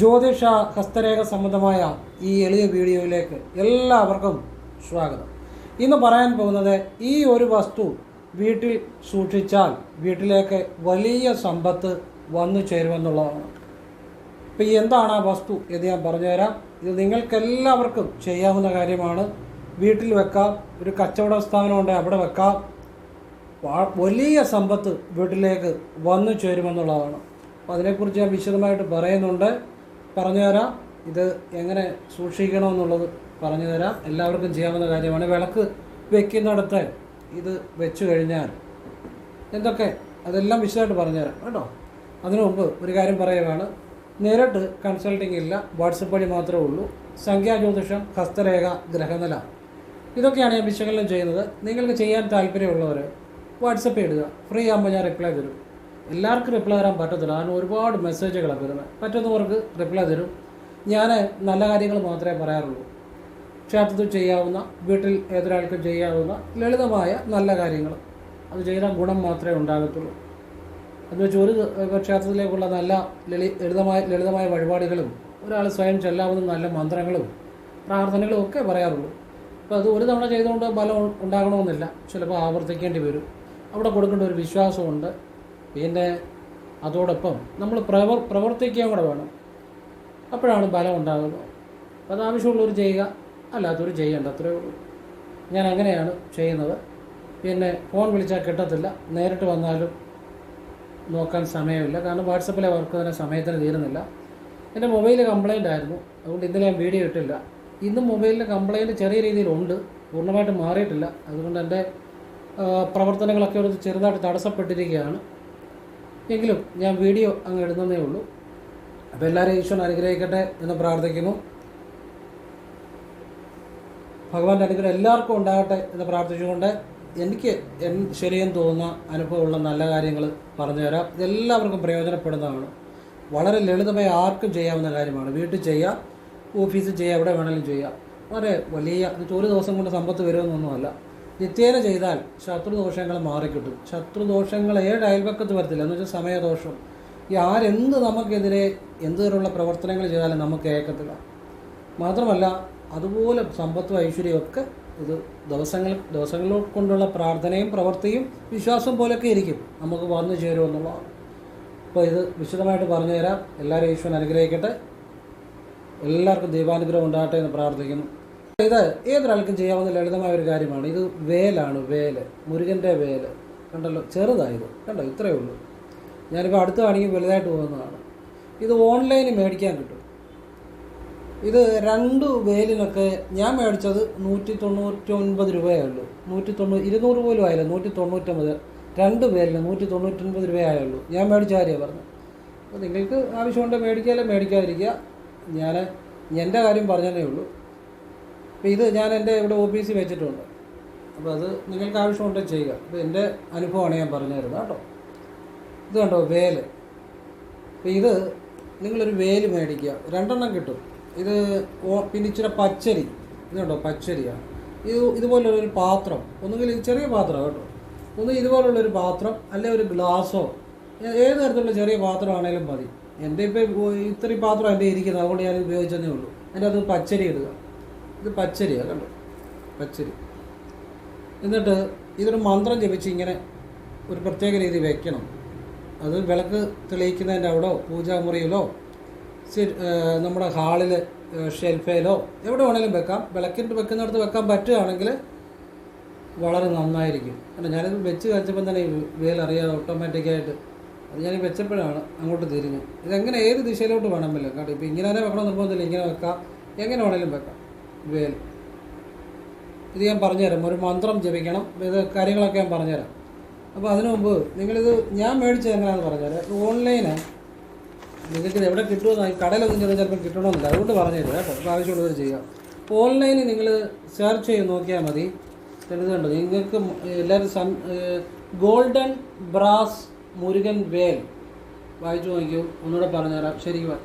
ജ്യോതിഷ ഹസ്തരേഖ സംബന്ധമായ ഈ എളിയ വീഡിയോയിലേക്ക് എല്ലാവർക്കും സ്വാഗതം. ഇന്ന് പറയാൻ പോകുന്നത് ഈ ഒരു വസ്തു വീട്ടിൽ സൂക്ഷിച്ചാൽ വീട്ടിലേക്ക് വലിയ സമ്പത്ത് വന്നു ചേരുമെന്നുള്ളതാണ്. ഇപ്പോൾ എന്താണ് ആ വസ്തു എന്ന് ഞാൻ പറഞ്ഞുതരാം. ഇത് നിങ്ങൾക്കെല്ലാവർക്കും ചെയ്യാവുന്ന കാര്യമാണ്. വീട്ടിൽ വെക്കാം, ഒരു കച്ചവട സ്ഥാപനമുണ്ട് അവിടെ വെക്കാം. വലിയ സമ്പത്ത് വീട്ടിലേക്ക് വന്നു ചേരുമെന്നുള്ളതാണ്. അപ്പോൾ അതിനെക്കുറിച്ച് ഞാൻ വിശദമായിട്ട് പറയുന്നുണ്ട്, പറഞ്ഞുതരാം. ഇത് എങ്ങനെ സൂക്ഷിക്കണമെന്നുള്ളത് പറഞ്ഞു തരാം. എല്ലാവർക്കും ചെയ്യാവുന്ന കാര്യമാണ്. വിളക്ക് വെക്കുന്നിടത്ത് ഇത് വെച്ച് കഴിഞ്ഞാൽ എന്തൊക്കെ അതെല്ലാം വിശദമായിട്ട് പറഞ്ഞുതരാം കേട്ടോ. അതിനു മുമ്പ് ഒരു കാര്യം പറയുകയാണ്, നേരിട്ട് കൺസൾട്ടിംഗ് ഇല്ല, വാട്സപ്പ് വഴി മാത്രമേ ഉള്ളൂ. സംഖ്യാജ്യോതിഷം, ഹസ്തരേഖ, ഗ്രഹനില, ഇതൊക്കെയാണ് ഞാൻ വിശകലനം ചെയ്യുന്നത്. നിങ്ങൾക്ക് ചെയ്യാൻ താല്പര്യമുള്ളവർ വാട്സപ്പ് ഇടുക, ഫ്രീ ആകുമ്പോൾ ഞാൻ റിപ്ലൈ തരും. എല്ലാവർക്കും റിപ്ലൈ തരാൻ പറ്റത്തില്ല, കാരണം ഒരുപാട് മെസ്സേജുകളൊക്കെ വരുന്നത്. പറ്റുന്നവർക്ക് റിപ്ലൈ തരും. ഞാൻ നല്ല കാര്യങ്ങൾ മാത്രമേ പറയാറുള്ളൂ. ക്ഷേത്രത്തിൽ ചെയ്യാവുന്ന, വീട്ടിൽ ഏതൊരാൾക്കും ചെയ്യാവുന്ന ലളിതമായ നല്ല കാര്യങ്ങൾ, അത് ചെയ്താൽ ഗുണം മാത്രമേ ഉണ്ടാകത്തുള്ളൂ. എന്ന് വെച്ചാൽ ഒരു ക്ഷേത്രത്തിലേക്കുള്ള നല്ല ലളിതമായ വഴിപാടുകളും ഒരാൾ സ്വയം ചെല്ലാവുന്ന നല്ല മന്ത്രങ്ങളും പ്രാർത്ഥനകളും ഒക്കെ പറയാറുള്ളൂ. അപ്പോൾ അത് ഒരു തവണ ചെയ്തുകൊണ്ട് ഫലം ഉണ്ടാകണമെന്നില്ല, ചിലപ്പോൾ ആവർത്തിക്കേണ്ടി വരും. അവിടെ കൊടുക്കേണ്ട ഒരു വിശ്വാസമുണ്ട്. പിന്നെ അതോടൊപ്പം നമ്മൾ പ്രവർത്തിക്കുകയും കൂടെ വേണം, അപ്പോഴാണ് ഫലം ഉണ്ടാകുന്നത്. അപ്പോൾ അത് ആവശ്യമുള്ളവർ ചെയ്യുക, അല്ലാത്തവർ ചെയ്യേണ്ട, അത്രയേ ഉള്ളൂ. ഞാൻ അങ്ങനെയാണ് ചെയ്യുന്നത്. പിന്നെ ഫോൺ വിളിച്ചാൽ കിട്ടത്തില്ല, നേരിട്ട് വന്നാലും നോക്കാൻ സമയമില്ല, കാരണം വാട്സപ്പിലെ വർക്ക് തന്നെ സമയത്തിന് തീരുന്നില്ല. എൻ്റെ മൊബൈൽ കംപ്ലൈൻ്റ് ആയിരുന്നു, അതുകൊണ്ട് ഇന്നലെ ഞാൻ വീഡിയോ ഇട്ടില്ല. ഇന്നും മൊബൈലിൻ്റെ കംപ്ലൈൻറ്റ് ചെറിയ രീതിയിലുണ്ട്, പൂർണ്ണമായിട്ട് മാറിയിട്ടില്ല. അതുകൊണ്ട് എൻ്റെ പ്രവർത്തനങ്ങളൊക്കെ ഒരു ചെറുതായിട്ട് തടസ്സപ്പെട്ടിരിക്കുകയാണ്. എങ്കിലും ഞാൻ വീഡിയോ അങ്ങ് ഇടുന്നതേ ഉള്ളൂ. അപ്പോൾ എല്ലാവരും ഈശ്വരൻ അനുഗ്രഹിക്കട്ടെ എന്ന് പ്രാർത്ഥിക്കുന്നു. ഭഗവാന്റെ അനുഗ്രഹം എല്ലാവർക്കും ഉണ്ടാകട്ടെ എന്ന് പ്രാർത്ഥിച്ചുകൊണ്ട് എനിക്ക് ശരിയെന്ന് തോന്നുന്ന അനുഭവമുള്ള നല്ല കാര്യങ്ങൾ പറഞ്ഞുതരാം. ഇതെല്ലാവർക്കും പ്രയോജനപ്പെടുന്നതാണ്. വളരെ ലളിതമായി ആർക്കും ചെയ്യാവുന്ന കാര്യമാണ്. വീട്ടിൽ ചെയ്യാം, ഓഫീസിൽ ചെയ്യാം, എവിടെ വേണമെങ്കിലും ചെയ്യാം. വളരെ വലിയ ഒരു ദിവസം കൊണ്ട് സമ്പത്ത് വരുമെന്നൊന്നുമല്ല. നിത്യേന ചെയ്താൽ ശത്രുദോഷങ്ങൾ മാറിക്കിട്ടും. ശത്രുദോഷങ്ങൾ 7 അയൽപക്കത്ത് വരത്തില്ല, എന്ന് വെച്ചാൽ സമയദോഷം. ഈ ആരെന്ത് നമുക്കെതിരെ എന്ത് തരമുള്ള പ്രവർത്തനങ്ങൾ ചെയ്താലും നമുക്ക് ഏക്കത്തില്ല. മാത്രമല്ല അതുപോലെ സമ്പത്തും ഐശ്വര്യമൊക്കെ ഇത് ദിവസങ്ങൾ കൊണ്ടുള്ള പ്രാർത്ഥനയും പ്രവൃത്തിയും വിശ്വാസം പോലൊക്കെ ഇരിക്കും, നമുക്ക് വന്നു ചേരുമെന്നുള്ളതാണ്. അപ്പോൾ ഇത് വിശദമായിട്ട് പറഞ്ഞു തരാം. എല്ലാവരും ഈശ്വരൻ അനുഗ്രഹിക്കട്ടെ, എല്ലാവർക്കും ദൈവാനുഗ്രഹം ഉണ്ടാകട്ടെ എന്ന് പ്രാർത്ഥിക്കുന്നു. ഇത് ഏതൊരാൾക്കും ചെയ്യാവുന്ന ലളിതമായ ഒരു കാര്യമാണ്. ഇത് വേലാണ്, വേല്, മുരുകൻ്റെ വേല് കണ്ടല്ലോ, ചെറുതായത് കണ്ടോ, ഇത്രയേ ഉള്ളൂ. ഞാനിപ്പോൾ അടുത്ത് കാണിക്കും വലുതായിട്ട് പോകുന്നതാണ്. ഇത് ഓൺലൈനിൽ മേടിക്കാൻ കിട്ടും. ഇത് 2 വേലിനൊക്കെ ഞാൻ മേടിച്ചത് 199 രൂപയേ ഉള്ളൂ. 200 പോലും ആയില്ല, 199. 2 വേലിന് 199 രൂപയേ ഉള്ളൂ. ഞാൻ മേടിച്ച കാര്യമാണ് പറഞ്ഞത്. അപ്പോൾ നിങ്ങൾക്ക് ആവശ്യമുണ്ട് മേടിക്കാതെ മേടിക്കാതിരിക്കുക. ഞാൻ എൻ്റെ കാര്യം പറഞ്ഞതേ ഉള്ളൂ. അപ്പോൾ ഇത് ഞാൻ എൻ്റെ ഇവിടെ ഓഫീസിൽ വെച്ചിട്ടുണ്ട്. അപ്പോൾ അത് നിങ്ങൾക്ക് ആവശ്യമുണ്ടെങ്കിൽ ചെയ്യുക. അപ്പോൾ എൻ്റെ അനുഭവമാണ് ഞാൻ പറഞ്ഞു തരുന്നത് കേട്ടോ. ഇത് കണ്ടോ വേല്. അപ്പോൾ ഇത് നിങ്ങളൊരു വേല് മേടിക്കുക, 2 കിട്ടും. ഇത് പിന്നെ ഇച്ചിരി പച്ചരി, ഇത് കണ്ടോ പച്ചരിയാണ്. ഇതുപോലുള്ളൊരു പാത്രം, ഒന്നുകിൽ ചെറിയ പാത്രം കേട്ടോ, ഒന്ന് ഇതുപോലുള്ളൊരു പാത്രം, അല്ലെങ്കിൽ ഒരു ഗ്ലാസ്സോ, ഏത് തരത്തിലുള്ള ചെറിയ പാത്രമാണേലും മതി. എൻ്റെ ഇപ്പോൾ ഇത്രയും പാത്രം എൻ്റെ ഇരിക്കുന്നത്, അതുകൊണ്ട് ഞാൻ ഉപയോഗിച്ചതേ ഉള്ളൂ. അതിൻ്റെ അത് പച്ചരി ഇടുക. ഇത് പച്ചരിയാണ് കണ്ടോ, പച്ചരി. എന്നിട്ട് ഇതൊരു മന്ത്രം ജപിച്ച് ഇങ്ങനെ ഒരു പ്രത്യേക രീതി വെക്കണം. അത് വിളക്ക് തെളിയിക്കുന്നതിൻ്റെ അവിടോ പൂജാമുറിയിലോ നമ്മുടെ ഹാളിൽ ഷെൽഫേലോ എവിടെ വേണമെങ്കിലും വെക്കാം. വിളക്കിട്ട് വെക്കുന്നിടത്ത് വെക്കാൻ പറ്റുകയാണെങ്കിൽ വളരെ നന്നായിരിക്കും. കാരണം ഞാനിത് വെച്ച് കഴിച്ചപ്പം തന്നെ വേലറിയാതെ ഓട്ടോമാറ്റിക്കായിട്ട് അത് ഞാൻ വെച്ചപ്പോഴാണ് അങ്ങോട്ട് തിരിഞ്ഞു. ഇതെങ്ങനെ ഏത് ദിശയിലോട്ട് വേണമെന്നില്ല കേട്ടോ. ഇപ്പോൾ ഇങ്ങനെ തന്നെ വെക്കണം നിർബന്ധമില്ല, ഇങ്ങനെ വെക്കാം, എങ്ങനെ വേണമെങ്കിലും വെക്കാം വേൽ. ഇത് ഞാൻ പറഞ്ഞുതരാം, ഒരു മന്ത്രം ജപിക്കണം. ഇത് കാര്യങ്ങളൊക്കെ ഞാൻ പറഞ്ഞുതരാം. അപ്പോൾ അതിനു മുമ്പ് നിങ്ങളിത് ഞാൻ മേടിച്ചത് എങ്ങനെയാണെന്ന് പറഞ്ഞുതരാം. ഓൺലൈന് നിങ്ങൾക്കിത് എവിടെ കിട്ടുമെന്ന്, കടയിലൊന്നും ചിലപ്പോൾ കിട്ടണമെന്നില്ല, അതുകൊണ്ട് പറഞ്ഞുതരാം കേട്ടോ. അപ്പോൾ ആവശ്യമുള്ളവർ ചെയ്യാം. ഓൺലൈനിൽ നിങ്ങൾ സെർച്ച് ചെയ്ത് നോക്കിയാൽ മതി. എഴുതുന്നുണ്ട് നിങ്ങൾക്ക് എല്ലാവരും ഗോൾഡൻ ബ്രാസ് മുരുകൻ വേൽ വായിച്ചു നോക്കിയോ. ഒന്നുകൂടെ പറഞ്ഞുതരാം ശരിക്കും.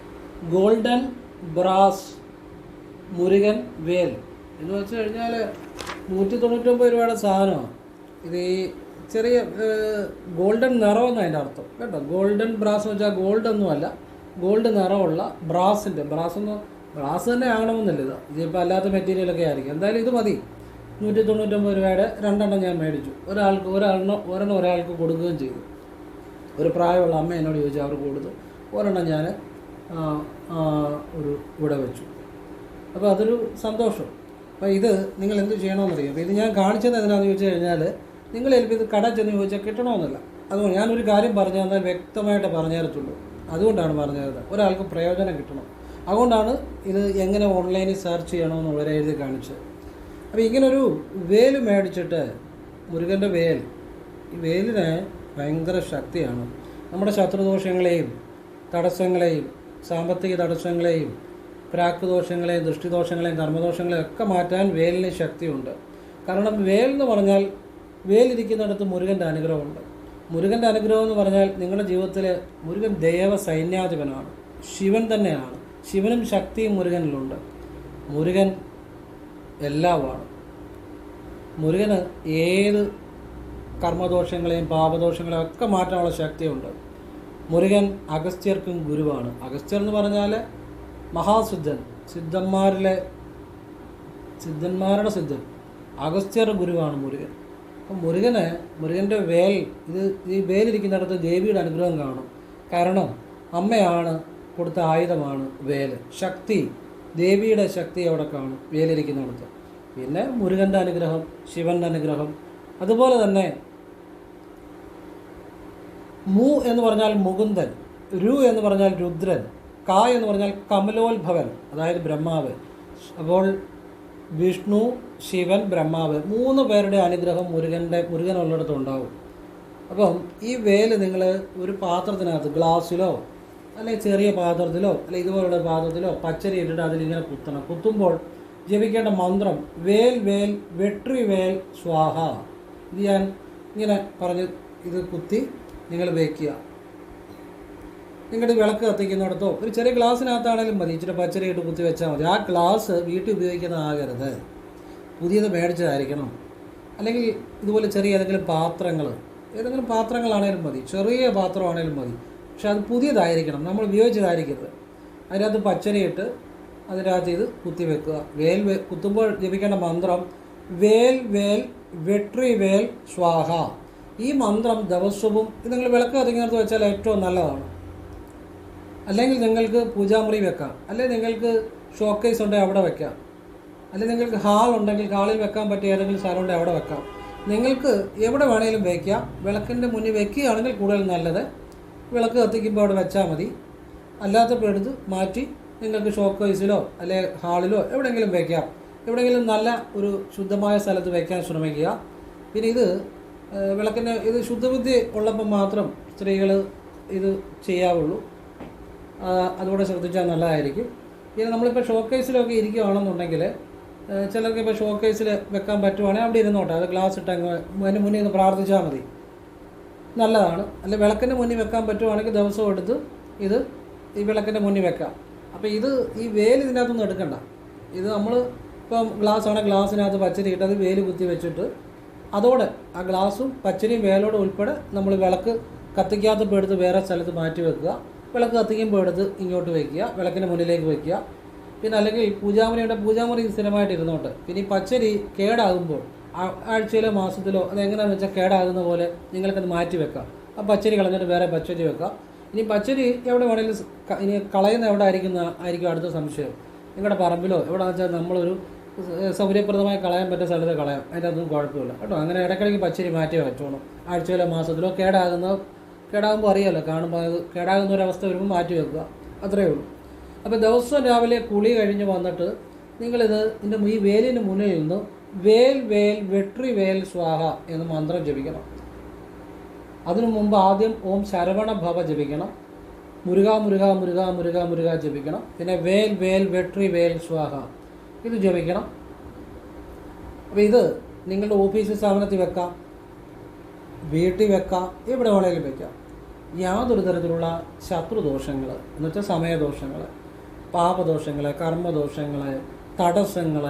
ഗോൾഡൻ ബ്രാസ് മുരുകൻ വേൽ എന്ന് വെച്ച് കഴിഞ്ഞാൽ 199 രൂപയുടെ സാധനമാണ്. ഇത് ഈ ചെറിയ ഗോൾഡൻ നിറമെന്ന് അതിൻ്റെ അർത്ഥം കേട്ടോ. ഗോൾഡൻ ബ്രാസ് എന്ന് വെച്ചാൽ ഗോൾഡൊന്നുമല്ല, ഗോൾഡ് നിറമുള്ള ബ്രാസ് തന്നെ ആകണമെന്നില്ല, ഇതിപ്പോൾ അല്ലാത്ത മെറ്റീരിയലൊക്കെ ആയിരിക്കും. എന്തായാലും ഇത് മതി. 199 രൂപയുടെ 2 ഞാൻ മേടിച്ചു. ഒരെണ്ണം ഒരാൾക്ക് കൊടുക്കുകയും ചെയ്തു. ഒരു പ്രായമുള്ള അമ്മ എന്നോട് ചോദിച്ചു, അവർ കൊടുത്തു. ഒരെണ്ണം ഞാൻ ഇവിടെ വെച്ചു. അപ്പോൾ അതൊരു സന്തോഷം. അപ്പോൾ ഇത് നിങ്ങൾ എന്ത് ചെയ്യണമെന്നറിയാം. അപ്പോൾ ഇത് ഞാൻ കാണിച്ചത് എന്താണെന്ന് ചോദിച്ചു കഴിഞ്ഞാൽ, നിങ്ങൾ ചിലപ്പോൾ ഇത് കട ചെന്ന് ചോദിച്ചാൽ കിട്ടണമെന്നില്ല. അതുകൊണ്ട് ഞാനൊരു കാര്യം പറഞ്ഞു തന്നാൽ വ്യക്തമായിട്ട് പറഞ്ഞു തരത്തുള്ളൂ. അതുകൊണ്ടാണ് പറഞ്ഞു തരുന്നത്, ഒരാൾക്ക് പ്രയോജനം കിട്ടണം. അതുകൊണ്ടാണ് ഇത് എങ്ങനെ ഓൺലൈനിൽ സെർച്ച് ചെയ്യണമെന്നുള്ളവരെ എഴുതി കാണിച്ചത്. അപ്പോൾ ഇങ്ങനൊരു വേൽ മേടിച്ചിട്ട്, മുരുകൻ്റെ വേൽ, ഈ വേലിന് ഭയങ്കര ശക്തിയാണ്. നമ്മുടെ ശത്രുദോഷങ്ങളെയും തടസ്സങ്ങളെയും സാമ്പത്തിക തടസ്സങ്ങളെയും പ്രാക്ക് ദോഷങ്ങളെയും ദൃഷ്ടിദോഷങ്ങളെയും കർമ്മദോഷങ്ങളെയും ഒക്കെ മാറ്റാൻ വേലിന് ശക്തിയുണ്ട്. കാരണം വേൽ എന്ന് പറഞ്ഞാൽ, വേലിരിക്കുന്നിടത്ത് മുരുകൻ്റെ അനുഗ്രഹമുണ്ട്. മുരുകൻ്റെ അനുഗ്രഹം എന്ന് പറഞ്ഞാൽ നിങ്ങളുടെ ജീവിതത്തിൽ മുരുകൻ ദേവ സൈന്യാധിപനാണ്, ശിവൻ തന്നെയാണ്. ശിവനും ശക്തിയും മുരുകനിലുണ്ട്. മുരുകൻ എല്ലാമാണ്. മുരുകന് ഏത് കർമ്മദോഷങ്ങളെയും പാപദോഷങ്ങളെയും ഒക്കെ മാറ്റാനുള്ള ശക്തിയുണ്ട്. മുരുകൻ അഗസ്ത്യർക്കും ഗുരുവാണ്. അഗസ്ത്യർ എന്ന് പറഞ്ഞാൽ മഹാസിദ്ധൻ, സിദ്ധന്മാരുടെ സിദ്ധൻ, അഗസ്ത്യർ ഗുരുവാണ് മുരുകൻ. അപ്പം മുരുകൻ്റെ വേൽ, ഈ വേലിരിക്കുന്നിടത്ത് ദേവിയുടെ അനുഗ്രഹം കാണും. കാരണം അമ്മയാണ് കൊടുത്ത ആയുധമാണ് വേൽ. ശക്തി, ദേവിയുടെ ശക്തി അവിടെ കാണും വേലിരിക്കുന്നിടത്ത്. പിന്നെ മുരുകൻ്റെ അനുഗ്രഹം, ശിവൻ്റെ അനുഗ്രഹം. അതുപോലെ തന്നെ മു എന്ന് പറഞ്ഞാൽ മുകുന്ദൻ, രു എന്ന് പറഞ്ഞാൽ രുദ്രൻ, ക എന്ന് പറഞ്ഞാൽ കമലോത്ഭവൻ, അതായത് ബ്രഹ്മാവ്. അപ്പോൾ വിഷ്ണു, ശിവൻ, ബ്രഹ്മാവ്, 3 പേരുടെ അനുഗ്രഹം മുരുകനുള്ളിടത്ത് ഉണ്ടാവും. അപ്പം ഈ വേല് നിങ്ങൾ ഒരു പാത്രത്തിനകത്ത്, ഗ്ലാസ്സിലോ അല്ലെങ്കിൽ ചെറിയ പാത്രത്തിലോ അല്ലെങ്കിൽ ഇതുപോലുള്ള പാത്രത്തിലോ പച്ചരി ഇട്ടിട്ട് അതിലിങ്ങനെ കുത്തണം. കുത്തുമ്പോൾ ജപിക്കേണ്ട മന്ത്രം വേൽ വേൽ വെട്രി വേൽ സ്വാഹ. ഇത് ഞാൻ ഇങ്ങനെ പറഞ്ഞ് ഇത് കുത്തി നിങ്ങൾ വയ്ക്കുക. നിങ്ങളുടെ വിളക്ക് കത്തിക്കുന്നിടത്തോ ഒരു ചെറിയ ഗ്ലാസ്സിനകത്താണെങ്കിലും മതി, ഇച്ചിരി പച്ചരി ഇട്ട് കുത്തി വെച്ചാൽ മതി. ആ ഗ്ലാസ് വീട്ടിൽ ഉപയോഗിക്കുന്നതാകരുത്, പുതിയത് മേടിച്ചതായിരിക്കണം. അല്ലെങ്കിൽ ഇതുപോലെ ചെറിയ ഏതെങ്കിലും പാത്രങ്ങളാണേലും മതി, ചെറിയ പാത്രമാണേലും മതി. പക്ഷെ അത് പുതിയതായിരിക്കണം, നമ്മൾ ഉപയോഗിച്ചതായിരിക്കരുത്. അതിനകത്ത് പച്ചരി ഇട്ട് അതിനകത്ത് ഇത് കുത്തി വെക്കുക. കുത്തുമ്പോൾ ജപിക്കേണ്ട മന്ത്രം വേൽ വേൽ വെട്രി വേൽ സ്വാഹ. ഈ മന്ത്രം ദിവസവും നിങ്ങൾ വിളക്ക് കത്തിക്കുന്നിടത്ത് വെച്ചാൽ ഏറ്റവും നല്ലതാണ്. അല്ലെങ്കിൽ നിങ്ങൾക്ക് പൂജാമുറി വെക്കാം, അല്ലെങ്കിൽ നിങ്ങൾക്ക് ഷോക്കേസ് ഉണ്ടെങ്കിൽ അവിടെ വെക്കാം, അല്ലെങ്കിൽ നിങ്ങൾക്ക് ഹാൾ ഉണ്ടെങ്കിൽ ഹാളിൽ വെക്കാൻ പറ്റിയ ഏതെങ്കിലും സ്ഥലം ഉണ്ടെങ്കിൽ അവിടെ വെക്കാം. നിങ്ങൾക്ക് എവിടെ വേണമെങ്കിലും വയ്ക്കാം. വിളക്കിൻ്റെ മുന്നിൽ വെക്കുകയാണെങ്കിൽ കൂടുതൽ നല്ലത്. വിളക്ക് കത്തിക്കുമ്പോൾ അവിടെ വെച്ചാൽ മതി. അല്ലാത്തപ്പോൾ എടുത്ത് മാറ്റി നിങ്ങൾക്ക് ഷോക്കേസിലോ അല്ലെങ്കിൽ ഹാളിലോ എവിടെയെങ്കിലും വയ്ക്കാം. എവിടെയെങ്കിലും നല്ല ഒരു ശുദ്ധമായ സ്ഥലത്ത് വയ്ക്കാൻ ശ്രമിക്കുക. പിന്നെ വിളക്കിൻ്റെ ശുദ്ധബുദ്ധി ഉള്ളപ്പോൾ മാത്രം സ്ത്രീകൾ ഇത് ചെയ്യാവുള്ളൂ. അതുകൂടെ ശ്രദ്ധിച്ചാൽ നല്ലതായിരിക്കും. പിന്നെ നമ്മളിപ്പോൾ ഷോക്കേസിലൊക്കെ ഇരിക്കുകയാണെന്നുണ്ടെങ്കിൽ ചിലർക്ക് ഇപ്പോൾ ഷോക്കേസിൽ വെക്കാൻ പറ്റുവാണെങ്കിൽ അവിടെ ഇരുന്നോട്ടെ, അത് ഗ്ലാസ് ഇട്ട് അതിന് മുന്നിൽ നിന്ന് പ്രാർത്ഥിച്ചാൽ മതി, നല്ലതാണ്. അല്ലെ വിളക്കിൻ്റെ മുന്നിൽ വെക്കാൻ പറ്റുവാണെങ്കിൽ ദിവസവും എടുത്ത് ഈ വിളക്കിൻ്റെ മുന്നിൽ വെക്കാം. അപ്പോൾ ഈ വേല് ഇതിനകത്തൊന്നും എടുക്കണ്ട. ഇത് നമ്മൾ ഇപ്പം ഗ്ലാസ്സാണെങ്കിൽ ഗ്ലാസ്സിനകത്ത് പച്ചരി ഇട്ട് അത് വേല് കുത്തി വെച്ചിട്ട് അതോടെ ആ ഗ്ലാസും പച്ചരിയും വേലോടെ ഉൾപ്പെടെ നമ്മൾ വിളക്ക് കത്തിക്കാത്തപ്പോൾ എടുത്ത് വേറെ സ്ഥലത്ത് മാറ്റി വെക്കുക. വിളക്ക് കത്തിക്കുമ്പോൾ എടുത്ത് ഇങ്ങോട്ട് വയ്ക്കുക, വിളക്കിൻ്റെ മുന്നിലേക്ക് വയ്ക്കുക. പിന്നെ അല്ലെങ്കിൽ പൂജാമുറി സ്ഥിരമായിട്ട് ഇരുന്നോട്ട്. പിന്നെ ഈ പച്ചരി കേടാകുമ്പോൾ ആഴ്ചയിലോ മാസത്തിലോ അതെങ്ങനെയാണെന്ന് വെച്ചാൽ കേടാകുന്ന പോലെ നിങ്ങൾക്കത് മാറ്റി വെക്കാം. ആ പച്ചരി കളഞ്ഞിട്ട് വേറെ പച്ചരി വെക്കാം. ഇനി പച്ചരി എവിടെ വേണമെങ്കിലും ഇനി കളയുന്ന എവിടെ ആയിരിക്കും അടുത്ത സംശയം. നിങ്ങളുടെ പറമ്പിലോ എവിടെയാണെന്ന് വെച്ചാൽ നമ്മളൊരു സൗകര്യപ്രദമായി കളയാൻ പറ്റുന്ന സ്ഥലത്ത് കളയാം, അതിൻ്റെ അതൊന്നും കുഴപ്പമില്ല കേട്ടോ. അങ്ങനെ ഇടയ്ക്കിടയ്ക്ക് പച്ചരി മാറ്റി വെച്ചോണം. ആഴ്ചയിലോ മാസത്തിലോ കേടാകുമ്പോൾ അറിയാമല്ലോ, കാണുമ്പോൾ അത് കേടാകുന്ന ഒരവസ്ഥ വരുമ്പോൾ മാറ്റി വെക്കുക, അത്രയേ ഉള്ളൂ. അപ്പോൾ ദിവസം രാവിലെ കുളി കഴിഞ്ഞ് വന്നിട്ട് ഇതിൻ്റെ ഈ വേലിന് മുന്നിൽ നിന്ന് വേൽ വേൽ വെട്രി വേൽ സ്വാഹ എന്ന് മന്ത്രം ജപിക്കണം. അതിനു മുമ്പ് ആദ്യം ഓം ശരവണ ഭവ ജപിക്കണം, മുരുക മുരുക മുരുക മുരുക മുരുക ജപിക്കണം. പിന്നെ വേൽ വേൽ വെട്രി വേൽ സ്വാഹ ഇത് ജപിക്കണം. അപ്പോൾ ഇത് നിങ്ങളുടെ ഓഫീസ് സ്ഥാപനത്തിൽ വെക്കാം, വീട്ടിൽ വെക്കാം, എവിടെ വേണമെങ്കിലും വെക്കാം. യാതൊരു തരത്തിലുള്ള ശത്രുദോഷങ്ങൾ എന്നുവെച്ചാൽ സമയദോഷങ്ങൾ, പാപദോഷങ്ങൾ, കർമ്മദോഷങ്ങൾ, തടസ്സങ്ങൾ,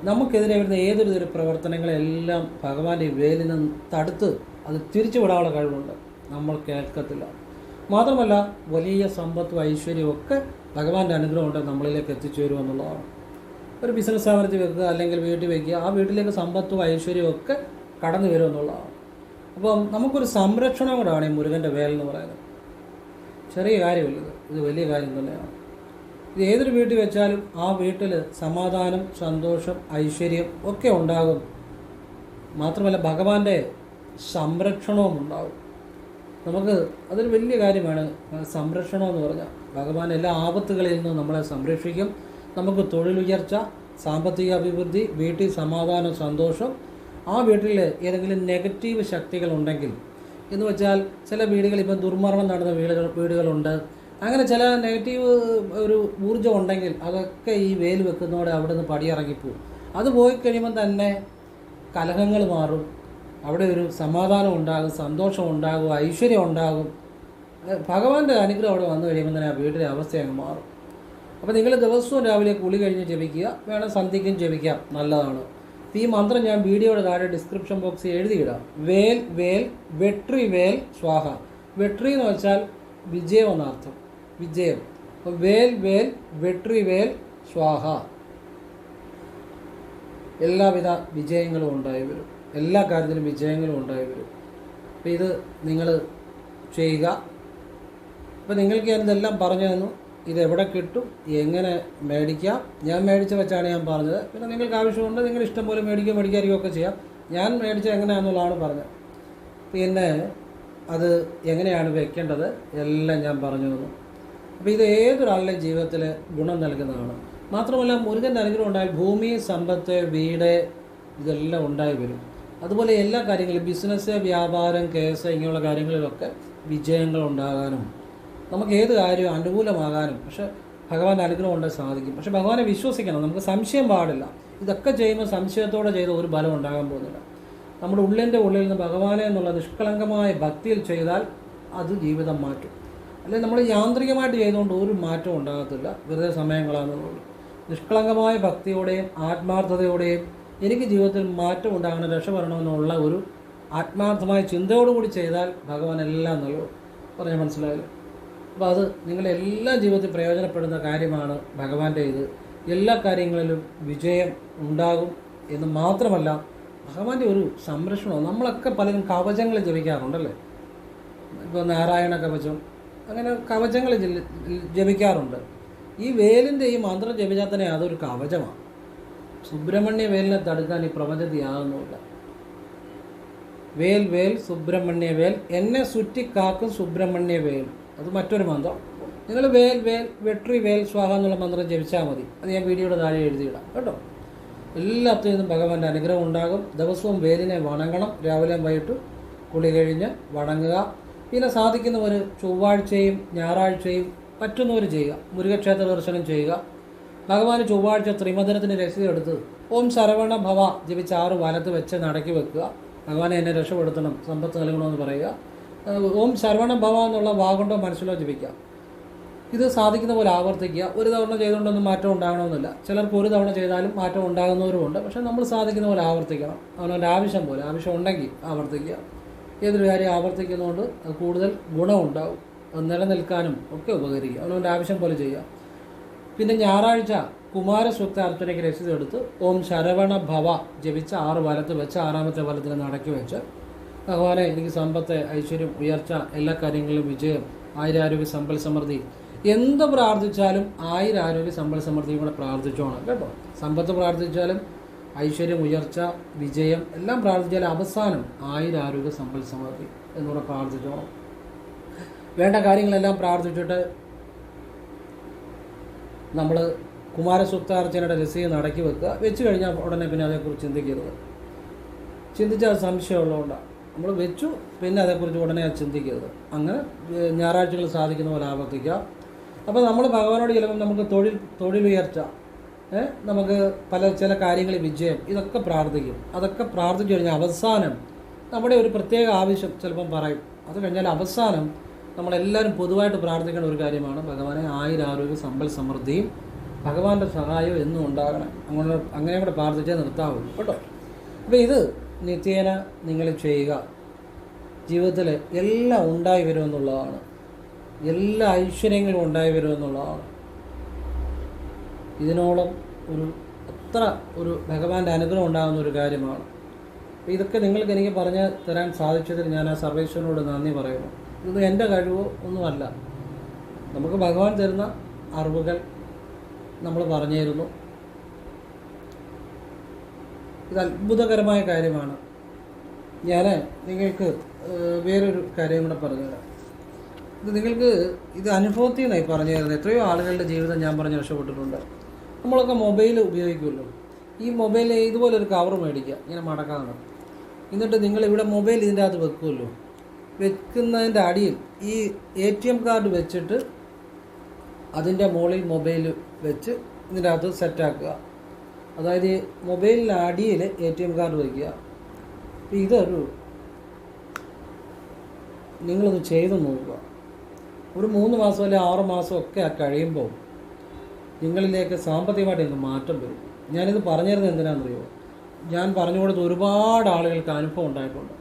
നമുക്കെതിരെ വരുന്ന ഏതൊരു തരം പ്രവർത്തനങ്ങളെല്ലാം ഭഗവാന്റെ വേലിൽ നിന്ന് തടുത്ത് അത് തിരിച്ചു വിടാനുള്ള കഴിവുണ്ട്. നമ്മൾ കേൾക്കത്തില്ല. മാത്രമല്ല വലിയ സമ്പത്തും ഐശ്വര്യവും ഒക്കെ ഭഗവാന്റെ അനുഗ്രഹം കൊണ്ട് നമ്മളിലേക്ക് എത്തിച്ചേരും എന്നുള്ളതാണ്. ഒരു ബിസിനസ് സ്ഥാപനത്തിൽ വെക്കുക, അല്ലെങ്കിൽ വീട്ടിൽ വയ്ക്കുക, ആ വീട്ടിലേക്ക് സമ്പത്തും ഐശ്വര്യവും ഒക്കെ കടന്നു വരും എന്നുള്ളതാണ്. അപ്പം നമുക്കൊരു സംരക്ഷണം കൂടാണ് ഈ മുരുകൻ്റെ വേൽ എന്ന് പറയുന്നത്. ചെറിയ കാര്യമില്ല, ഇത് വലിയ കാര്യം തന്നെയാണ്. ഇത് ഏതൊരു വീട്ടിൽ വെച്ചാലും ആ വീട്ടിൽ സമാധാനം, സന്തോഷം, ഐശ്വര്യം ഒക്കെ ഉണ്ടാകും. മാത്രമല്ല ഭഗവാന്റെ സംരക്ഷണവും ഉണ്ടാകും. നമുക്ക് അതൊരു വലിയ കാര്യമാണ് സംരക്ഷണം എന്ന് പറഞ്ഞാൽ. ഭഗവാൻ എല്ലാ ആപത്തുകളിൽ നിന്നും നമ്മളെ സംരക്ഷിക്കും. നമുക്ക് തൊഴിലുയർച്ച, സാമ്പത്തിക അഭിവൃദ്ധി, വീട്ടിൽ സമാധാനം, സന്തോഷം. ആ വീട്ടിൽ ഏതെങ്കിലും നെഗറ്റീവ് ശക്തികളുണ്ടെങ്കിൽ എന്ന് വെച്ചാൽ ചില വീടുകൾ ഇപ്പം ദുർമരണം നടന്ന വീടുകളുണ്ട്. അങ്ങനെ ചില നെഗറ്റീവ് ഒരു ഊർജ്ജം ഉണ്ടെങ്കിൽ അതൊക്കെ ഈ വേൽ വെക്കുന്നതോടെ അവിടെ നിന്ന് പടിയിറങ്ങിപ്പോവും. അത് പോയി കഴിയുമ്പോൾ തന്നെ കലഹങ്ങൾ മാറും. അവിടെ ഒരു സമാധാനം ഉണ്ടാകും, സന്തോഷം ഉണ്ടാകും, ഐശ്വര്യം ഉണ്ടാകും. ഭഗവാന്റെ അനുഗ്രഹം അവിടെ വന്നു കഴിയുമ്പോൾ തന്നെ ആ വീട്ടിലെ അവസ്ഥ അങ്ങ് മാറും. അപ്പോൾ നിങ്ങൾ ദിവസവും രാവിലെ കുളി കഴിഞ്ഞ് ജപിക്കുക, വേണം സന്ധ്യയ്ക്കും ജപിക്കാം, നല്ലതാണ്. ഈ മന്ത്രം ഞാൻ വീഡിയോയുടെ താഴെ ഡിസ്ക്രിപ്ഷൻ ബോക്സിൽ എഴുതിയിടാം. വേൽ വേൽ വെട്രി വേൽ സ്വാഹ. വെട്രി എന്ന് വെച്ചാൽ വിജയം എന്നർത്ഥം, വിജയം. അപ്പോൾ വേൽ വേൽ വെട്രി വേൽ സ്വാഹ. എല്ലാവിധ വിജയങ്ങളും ഉണ്ടായി വരും, എല്ലാ കാര്യത്തിലും വിജയങ്ങളും ഉണ്ടായി വരും. അപ്പോൾ ഇത് നിങ്ങൾ ചെയ്യുക. അപ്പോൾ നിങ്ങൾക്ക് ഞാനിതെല്ലാം പറഞ്ഞു തന്നു. ഇതെവിടെ കിട്ടും, എങ്ങനെ മേടിക്കാം. ഞാൻ മേടിച്ച വെച്ചാണ് ഞാൻ പറഞ്ഞത്. പിന്നെ നിങ്ങൾക്ക് ആവശ്യമുണ്ട്, നിങ്ങൾ ഇഷ്ടം പോലെ മേടിക്കാതിരിക്കുകയൊക്കെ ചെയ്യാം. ഞാൻ മേടിച്ചത് എങ്ങനെയാണെന്നുള്ളതാണ് പറഞ്ഞത്. പിന്നെ അത് എങ്ങനെയാണ് വെക്കേണ്ടത് എല്ലാം ഞാൻ പറഞ്ഞു തന്നു. അപ്പോൾ ഇത് ഏതൊരാളുടെയും ജീവിതത്തിൽ ഗുണം നൽകുന്നതാണ്. മാത്രമല്ല മുരുകൻ്റെ അനുഗ്രഹം ഉണ്ടായാൽ ഭൂമി, സമ്പത്ത്, വീട് ഇതെല്ലാം ഉണ്ടായി വരും. അതുപോലെ എല്ലാ കാര്യങ്ങളും ബിസിനസ്, വ്യാപാരം, കേസ് ഇങ്ങനെയുള്ള കാര്യങ്ങളിലൊക്കെ വിജയങ്ങൾ ഉണ്ടാകാനും നമുക്ക് ഏത് കാര്യവും അനുകൂലമാകാനും പക്ഷേ ഭഗവാന്റെ അനുഗ്രഹം കൊണ്ട് സാധിക്കും. പക്ഷേ ഭഗവാനെ വിശ്വസിക്കണം, നമുക്ക് സംശയം പാടില്ല. ഇതൊക്കെ ചെയ്യുമ്പോൾ സംശയത്തോടെ ചെയ്ത ഒരു ഫലം ഉണ്ടാകാൻ പോകുന്നില്ല. നമ്മുടെ ഉള്ളിൻ്റെ ഉള്ളിൽ നിന്ന് ഭഗവാനെ എന്നുള്ള നിഷ്കളങ്കമായ ഭക്തിയിൽ ചെയ്താൽ അത് ജീവിതം മാറ്റും. അല്ലെങ്കിൽ നമ്മൾ യാന്ത്രികമായിട്ട് ചെയ്തുകൊണ്ട് ഒരു മാറ്റവും ഉണ്ടാകത്തില്ല, വെറുതെ സമയങ്ങളാണെന്നുള്ളൂ. നിഷ്കളങ്കമായ ഭക്തിയോടെയും ആത്മാർത്ഥതയോടെയും എനിക്ക് ജീവിതത്തിൽ മാറ്റം ഉണ്ടാകണം, രക്ഷപ്പെടണമെന്നുള്ള ഒരു ആത്മാർത്ഥമായ ചിന്തയോടുകൂടി ചെയ്താൽ ഭഗവാൻ എല്ലാം നൽകും. പറഞ്ഞാൽ മനസ്സിലായല്ലോ. അപ്പോൾ അത് നിങ്ങളെല്ലാ ജീവിതത്തിൽ പ്രയോജനപ്പെടുന്ന കാര്യമാണ് ഭഗവാന്റെ ഇത്. എല്ലാ കാര്യങ്ങളിലും വിജയം ഉണ്ടാകും എന്ന് മാത്രമല്ല ഭഗവാന്റെ ഒരു സംരക്ഷണം. നമ്മളൊക്കെ പലരും കവചങ്ങൾ ജപിക്കാറുണ്ടല്ലേ. ഇപ്പോൾ നാരായണ കവചം, അങ്ങനെ കവചങ്ങൾ ജപിക്കാറുണ്ട്. ഈ വേലിൻ്റെ ഈ മന്ത്രം ജപിച്ചാൽ തന്നെ അതൊരു കവചമാണ്. സുബ്രഹ്മണ്യ വേലിനെ തടുക്കാൻ ഈ പ്രപഞ്ചത്തിൽ യാതൊന്നുമില്ല. വേൽ വേൽ സുബ്രഹ്മണ്യ വേൽ, എന്നെ സുറ്റിക്കാക്കും സുബ്രഹ്മണ്യ വേൽ. അത് മറ്റൊരു മന്ത്രം. നിങ്ങൾ വേൽ വേൽ വെട്രി വേൽ സ്വാഹ എന്നുള്ള മന്ത്രം ജപിച്ചാൽ മതി. അത് ഞാൻ വീഡിയോയുടെ താഴെ എഴുതിയിടാം കേട്ടോ. എല്ലാത്തിൽ നിന്നും ഭഗവാന്റെ അനുഗ്രഹം ഉണ്ടാകും. ദിവസവും വേലിനെ വണങ്ങണം, രാവിലെ വൈകിട്ട് കുളി കഴിഞ്ഞ് വണങ്ങുക. പിന്നെ സാധിക്കുന്നവർ ചൊവ്വാഴ്ചയും ഞായറാഴ്ചയും പറ്റുന്നവർ ചെയ്യുക, മുരുകക്ഷേത്ര ദർശനം ചെയ്യുക. ഭഗവാന് ചൊവ്വാഴ്ച ത്രിമധനത്തിന് രസീത് എടുത്ത് ഓം ശരവണ ഭവ ജപിച്ച് 6 വലത്ത് വെച്ച് നടക്കി വെക്കുക. ഭഗവാനെ എന്നെ രക്ഷപ്പെടുത്തണം, സമ്പത്ത് നൽകണമെന്ന് പറയുക. ഓം ശരവണ ഭവ എന്നുള്ള വാഗുണ്ടോ മനസ്സിലോ ജപിക്കുക. ഇത് സാധിക്കുന്ന പോലെ ആവർത്തിക്കുക. ഒരു തവണ ചെയ്തുകൊണ്ടൊന്നും മാറ്റം ഉണ്ടാകണമെന്നില്ല. ചിലർക്ക് ഒരു തവണ ചെയ്താലും മാറ്റം ഉണ്ടാകുന്നവരുമുണ്ട്. പക്ഷേ നമ്മൾ സാധിക്കുന്ന പോലെ ആവർത്തിക്കണം. അവനവൻ്റെ ആവശ്യം പോലെ, ആവശ്യം ഉണ്ടെങ്കിൽ ആവർത്തിക്കുക. ഏതൊരു കാര്യം ആവർത്തിക്കുന്നതുകൊണ്ട് അത് കൂടുതൽ ഗുണമുണ്ടാകും, അത് നിലനിൽക്കാനും ഒക്കെ ഉപകരിക്കുക. അവനവൻ്റെ ആവശ്യം പോലെ ചെയ്യുക. പിന്നെ ഞായറാഴ്ച കുമാരസൂക്ത അർച്ചനയ്ക്ക് രസീത് എടുത്ത് ഓം ശരവണ ഭവ ജപിച്ച് 6 വലത്ത് വെച്ച് 6ാമത്തെ വലത്തിന് നടക്കി വെച്ച് ഭഗവാനെ എനിക്ക് സമ്പത്ത്, ഐശ്വര്യം, ഉയർച്ച, എല്ലാ കാര്യങ്ങളിലും വിജയം, ആയുരാരോഗ്യ, സമ്പൽ സമൃദ്ധി എന്ത് പ്രാർത്ഥിച്ചാലും ആയുരാരോഗ്യ, സമ്പൽ സമൃദ്ധിയും കൂടെ പ്രാർത്ഥിച്ചോണം കേട്ടോ. സമ്പത്ത് പ്രാർത്ഥിച്ചാലും ഐശ്വര്യം, ഉയർച്ച, വിജയം എല്ലാം പ്രാർത്ഥിച്ചാലും അവസാനം ആയുരാരോഗ്യ, സമ്പൽ സമൃദ്ധി എന്നിവിടെ പ്രാർത്ഥിച്ചോണം. വേണ്ട കാര്യങ്ങളെല്ലാം പ്രാർത്ഥിച്ചിട്ട് നമ്മൾ കുമാരസൂക്താർച്ചനയുടെ രസീത് നടക്കി വെക്കുക. വെച്ച് കഴിഞ്ഞാൽ ഉടനെ പിന്നെ അതേക്കുറിച്ച് ചിന്തിക്കരുത്. ചിന്തിച്ചാൽ സംശയമുള്ളതുകൊണ്ടാണ്. നമ്മൾ വെച്ചു, പിന്നെ അതേക്കുറിച്ച് ഉടനെ അത് ചിന്തിക്കരുത്. അങ്ങനെ ഞായറാഴ്ചകൾ സാധിക്കുന്ന പോലെ ആവർത്തിക്കുക. അപ്പോൾ നമ്മൾ ഭഗവാനോട് ചിലപ്പോൾ നമുക്ക് തൊഴിലുയർച്ച, നമുക്ക് ചില കാര്യങ്ങളിൽ വിജയം, ഇതൊക്കെ പ്രാർത്ഥിക്കും. അതൊക്കെ പ്രാർത്ഥിച്ചു കഴിഞ്ഞാൽ അവസാനം നമ്മുടെ ഒരു പ്രത്യേക ആവശ്യം ചിലപ്പം പറയും. അത് കഴിഞ്ഞാൽ അവസാനം നമ്മളെല്ലാവരും പൊതുവായിട്ട് പ്രാർത്ഥിക്കേണ്ട ഒരു കാര്യമാണ് ഭഗവാനെ ആയുരാരോഗ്യ, സമ്പൽ സമൃദ്ധിയും ഭഗവാന്റെ സഹായവും എന്നും ഉണ്ടാകണം. അങ്ങനെ കൂടെ പ്രാർത്ഥിച്ചേ നിർത്താവുള്ളൂ കേട്ടോ. അപ്പോൾ ഇത് നിത്യേന നിങ്ങൾ ചെയ്യുക. ജീവിതത്തിൽ എല്ലാം ഉണ്ടായി വരുമെന്നുള്ളതാണ്. എല്ലാ ഐശ്വര്യങ്ങളും ഉണ്ടായി വരുമെന്നുള്ളതാണ്. ഇതിനോളം അത്ര ഒരു ഭഗവാന്റെ അനുഗ്രഹം ഉണ്ടാകുന്ന ഒരു കാര്യമാണ്. ഇതൊക്കെ നിങ്ങൾക്ക് എനിക്ക് പറഞ്ഞു തരാൻ സാധിച്ചതിൽ ഞാൻ ആ സർവേശ്വരനോട് നന്ദി പറയുന്നു. ഇത് എൻ്റെ കഴിവോ ഒന്നുമല്ല, നമുക്ക് ഭഗവാൻ തരുന്ന അറിവുകൾ നമ്മൾ പറഞ്ഞു തരുന്നു. ഇത് അത്ഭുതകരമായ കാര്യമാണ്. ഞാൻ നിങ്ങൾക്ക് വേറൊരു കാര്യം കൂടെ പറഞ്ഞുതരാം. ഇത് നിങ്ങൾക്ക് ഇത് അനുഭവത്തിൽ നിന്നായി പറഞ്ഞു തരുന്നത്. എത്രയോ ആളുകളുടെ ജീവിതം ഞാൻ പറഞ്ഞ് രക്ഷപ്പെട്ടിട്ടുണ്ട്. നമ്മളൊക്കെ മൊബൈൽ ഉപയോഗിക്കുമല്ലോ. ഈ മൊബൈൽ ഇതുപോലൊരു കവർ മേടിക്കുക, ഇങ്ങനെ മടക്കാണ്. എന്നിട്ട് നിങ്ങളിവിടെ മൊബൈൽ ഇതിൻ്റെ അകത്ത് വെക്കുമല്ലോ. വെക്കുന്നതിൻ്റെ അടിയിൽ ഈ ATM കാർഡ് വെച്ചിട്ട് അതിൻ്റെ മുകളിൽ മൊബൈൽ വെച്ച് ഇതിൻ്റെ അകത്ത് സെറ്റാക്കുക. അതായത് മൊബൈലിൻ്റെ അടിയിൽ ATM കാർഡ് വയ്ക്കുക. ഇതൊരു നിങ്ങളത് ചെയ്ത് നോക്കുക. ഒരു 3 മാസം അല്ലെങ്കിൽ 6 മാസം ഒക്കെ കഴിയുമ്പോൾ നിങ്ങളിലേക്ക് സാമ്പത്തികമായിട്ട് എനിക്ക് മാറ്റം വരും. ഞാനിത് പറഞ്ഞു തരുന്നത് എന്തിനാണെന്നറിയോ? ഞാൻ പറഞ്ഞു കൊടുത്ത് ഒരുപാട് ആളുകൾക്ക് അനുഭവം ഉണ്ടായിട്ടുണ്ട്.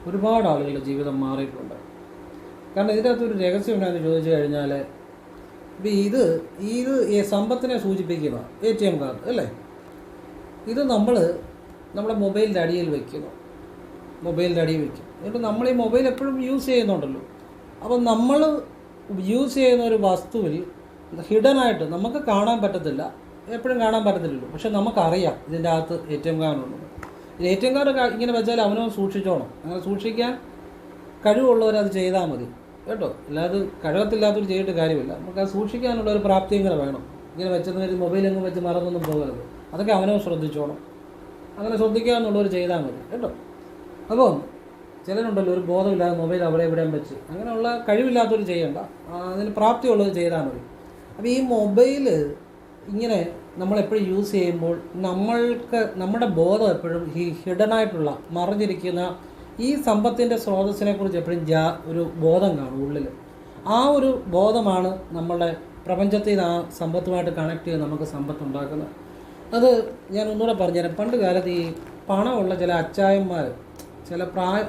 ഒരുപാട് ആളുകളുടെ ജീവിതം മാറിയിട്ടുണ്ട്. കാരണം ഇതിൻ്റെ അകത്തൊരു രഹസ്യം എന്താണെന്ന് ചോദിച്ചു കഴിഞ്ഞാൽ, ഇത് ഈ സമ്പത്തിനെ സൂചിപ്പിക്കുന്ന ATM കാർഡ് അല്ലേ, ഇത് നമ്മുടെ മൊബൈലിൻ്റെ അടിയിൽ വയ്ക്കുന്നു. മൊബൈലിൻ്റെ അടിയിൽ വയ്ക്കും. എന്നിട്ട് നമ്മൾ ഈ മൊബൈൽ എപ്പോഴും യൂസ് ചെയ്യുന്നുണ്ടല്ലോ. അപ്പം നമ്മൾ യൂസ് ചെയ്യുന്ന ഒരു വസ്തുവിൽ ഹിഡനായിട്ട് നമുക്ക് കാണാൻ പറ്റത്തില്ല, എപ്പോഴും കാണാൻ പറ്റത്തില്ലല്ലോ. പക്ഷെ നമുക്കറിയാം ഇതിൻ്റെ അകത്ത് ATM കാർഡുണ്ടെന്ന്. ATM കാർഡ് ഇങ്ങനെ വെച്ചാൽ അവനോ സൂക്ഷിച്ചോണം. അങ്ങനെ സൂക്ഷിക്കാൻ കഴിവുള്ളവരത് ചെയ്താൽ മതി കേട്ടോ. അല്ലാതെ കഴിവത്തില്ലാത്തവർ ചെയ്തിട്ട് കാര്യമില്ല. നമുക്കത് സൂക്ഷിക്കാനുള്ള ഒരു പ്രാപ്തിയും കൂടെ വേണം. ഇങ്ങനെ വെച്ചെന്ന് മൊബൈലെങ്ങും വെച്ച് മറന്നൊന്നും പോകരുത്. അതൊക്കെ അവനോ ശ്രദ്ധിച്ചോണം. അങ്ങനെ ശ്രദ്ധിക്കാന്നുള്ളവർ ചെയ്താൽ മതി കേട്ടോ. അപ്പം ചിലരുണ്ടല്ലോ ഒരു ബോധമില്ലാതെ മൊബൈൽ അവിടെ ഇവിടെയും വെച്ച്, അങ്ങനെയുള്ള കഴിവില്ലാത്തവർ ചെയ്യണ്ട, അതിന് പ്രാപ്തിയുള്ളത് ചെയ്താൽ മതി. അപ്പോൾ ഈ മൊബൈൽ ഇങ്ങനെ നമ്മളെപ്പോഴും യൂസ് ചെയ്യുമ്പോൾ നമ്മുടെ ബോധം എപ്പോഴും ഈ ഹിഡനായിട്ടുള്ള മറിഞ്ഞിരിക്കുന്ന ഈ സമ്പത്തിൻ്റെ സ്രോതസ്സിനെക്കുറിച്ച് എപ്പോഴും ഒരു ബോധം കാണും ഉള്ളിൽ. ആ ഒരു ബോധമാണ് നമ്മളുടെ പ്രപഞ്ചത്തിൽ ആ സമ്പത്തുമായിട്ട് കണക്ട് ചെയ്ത് നമുക്ക് സമ്പത്ത് ഉണ്ടാക്കുന്നത്. അത് ഞാൻ ഒന്നുകൂടെ പറഞ്ഞുതരാം. പണ്ട് കാലത്ത് ഈ പണമുള്ള ചില അച്ചായന്മാർ,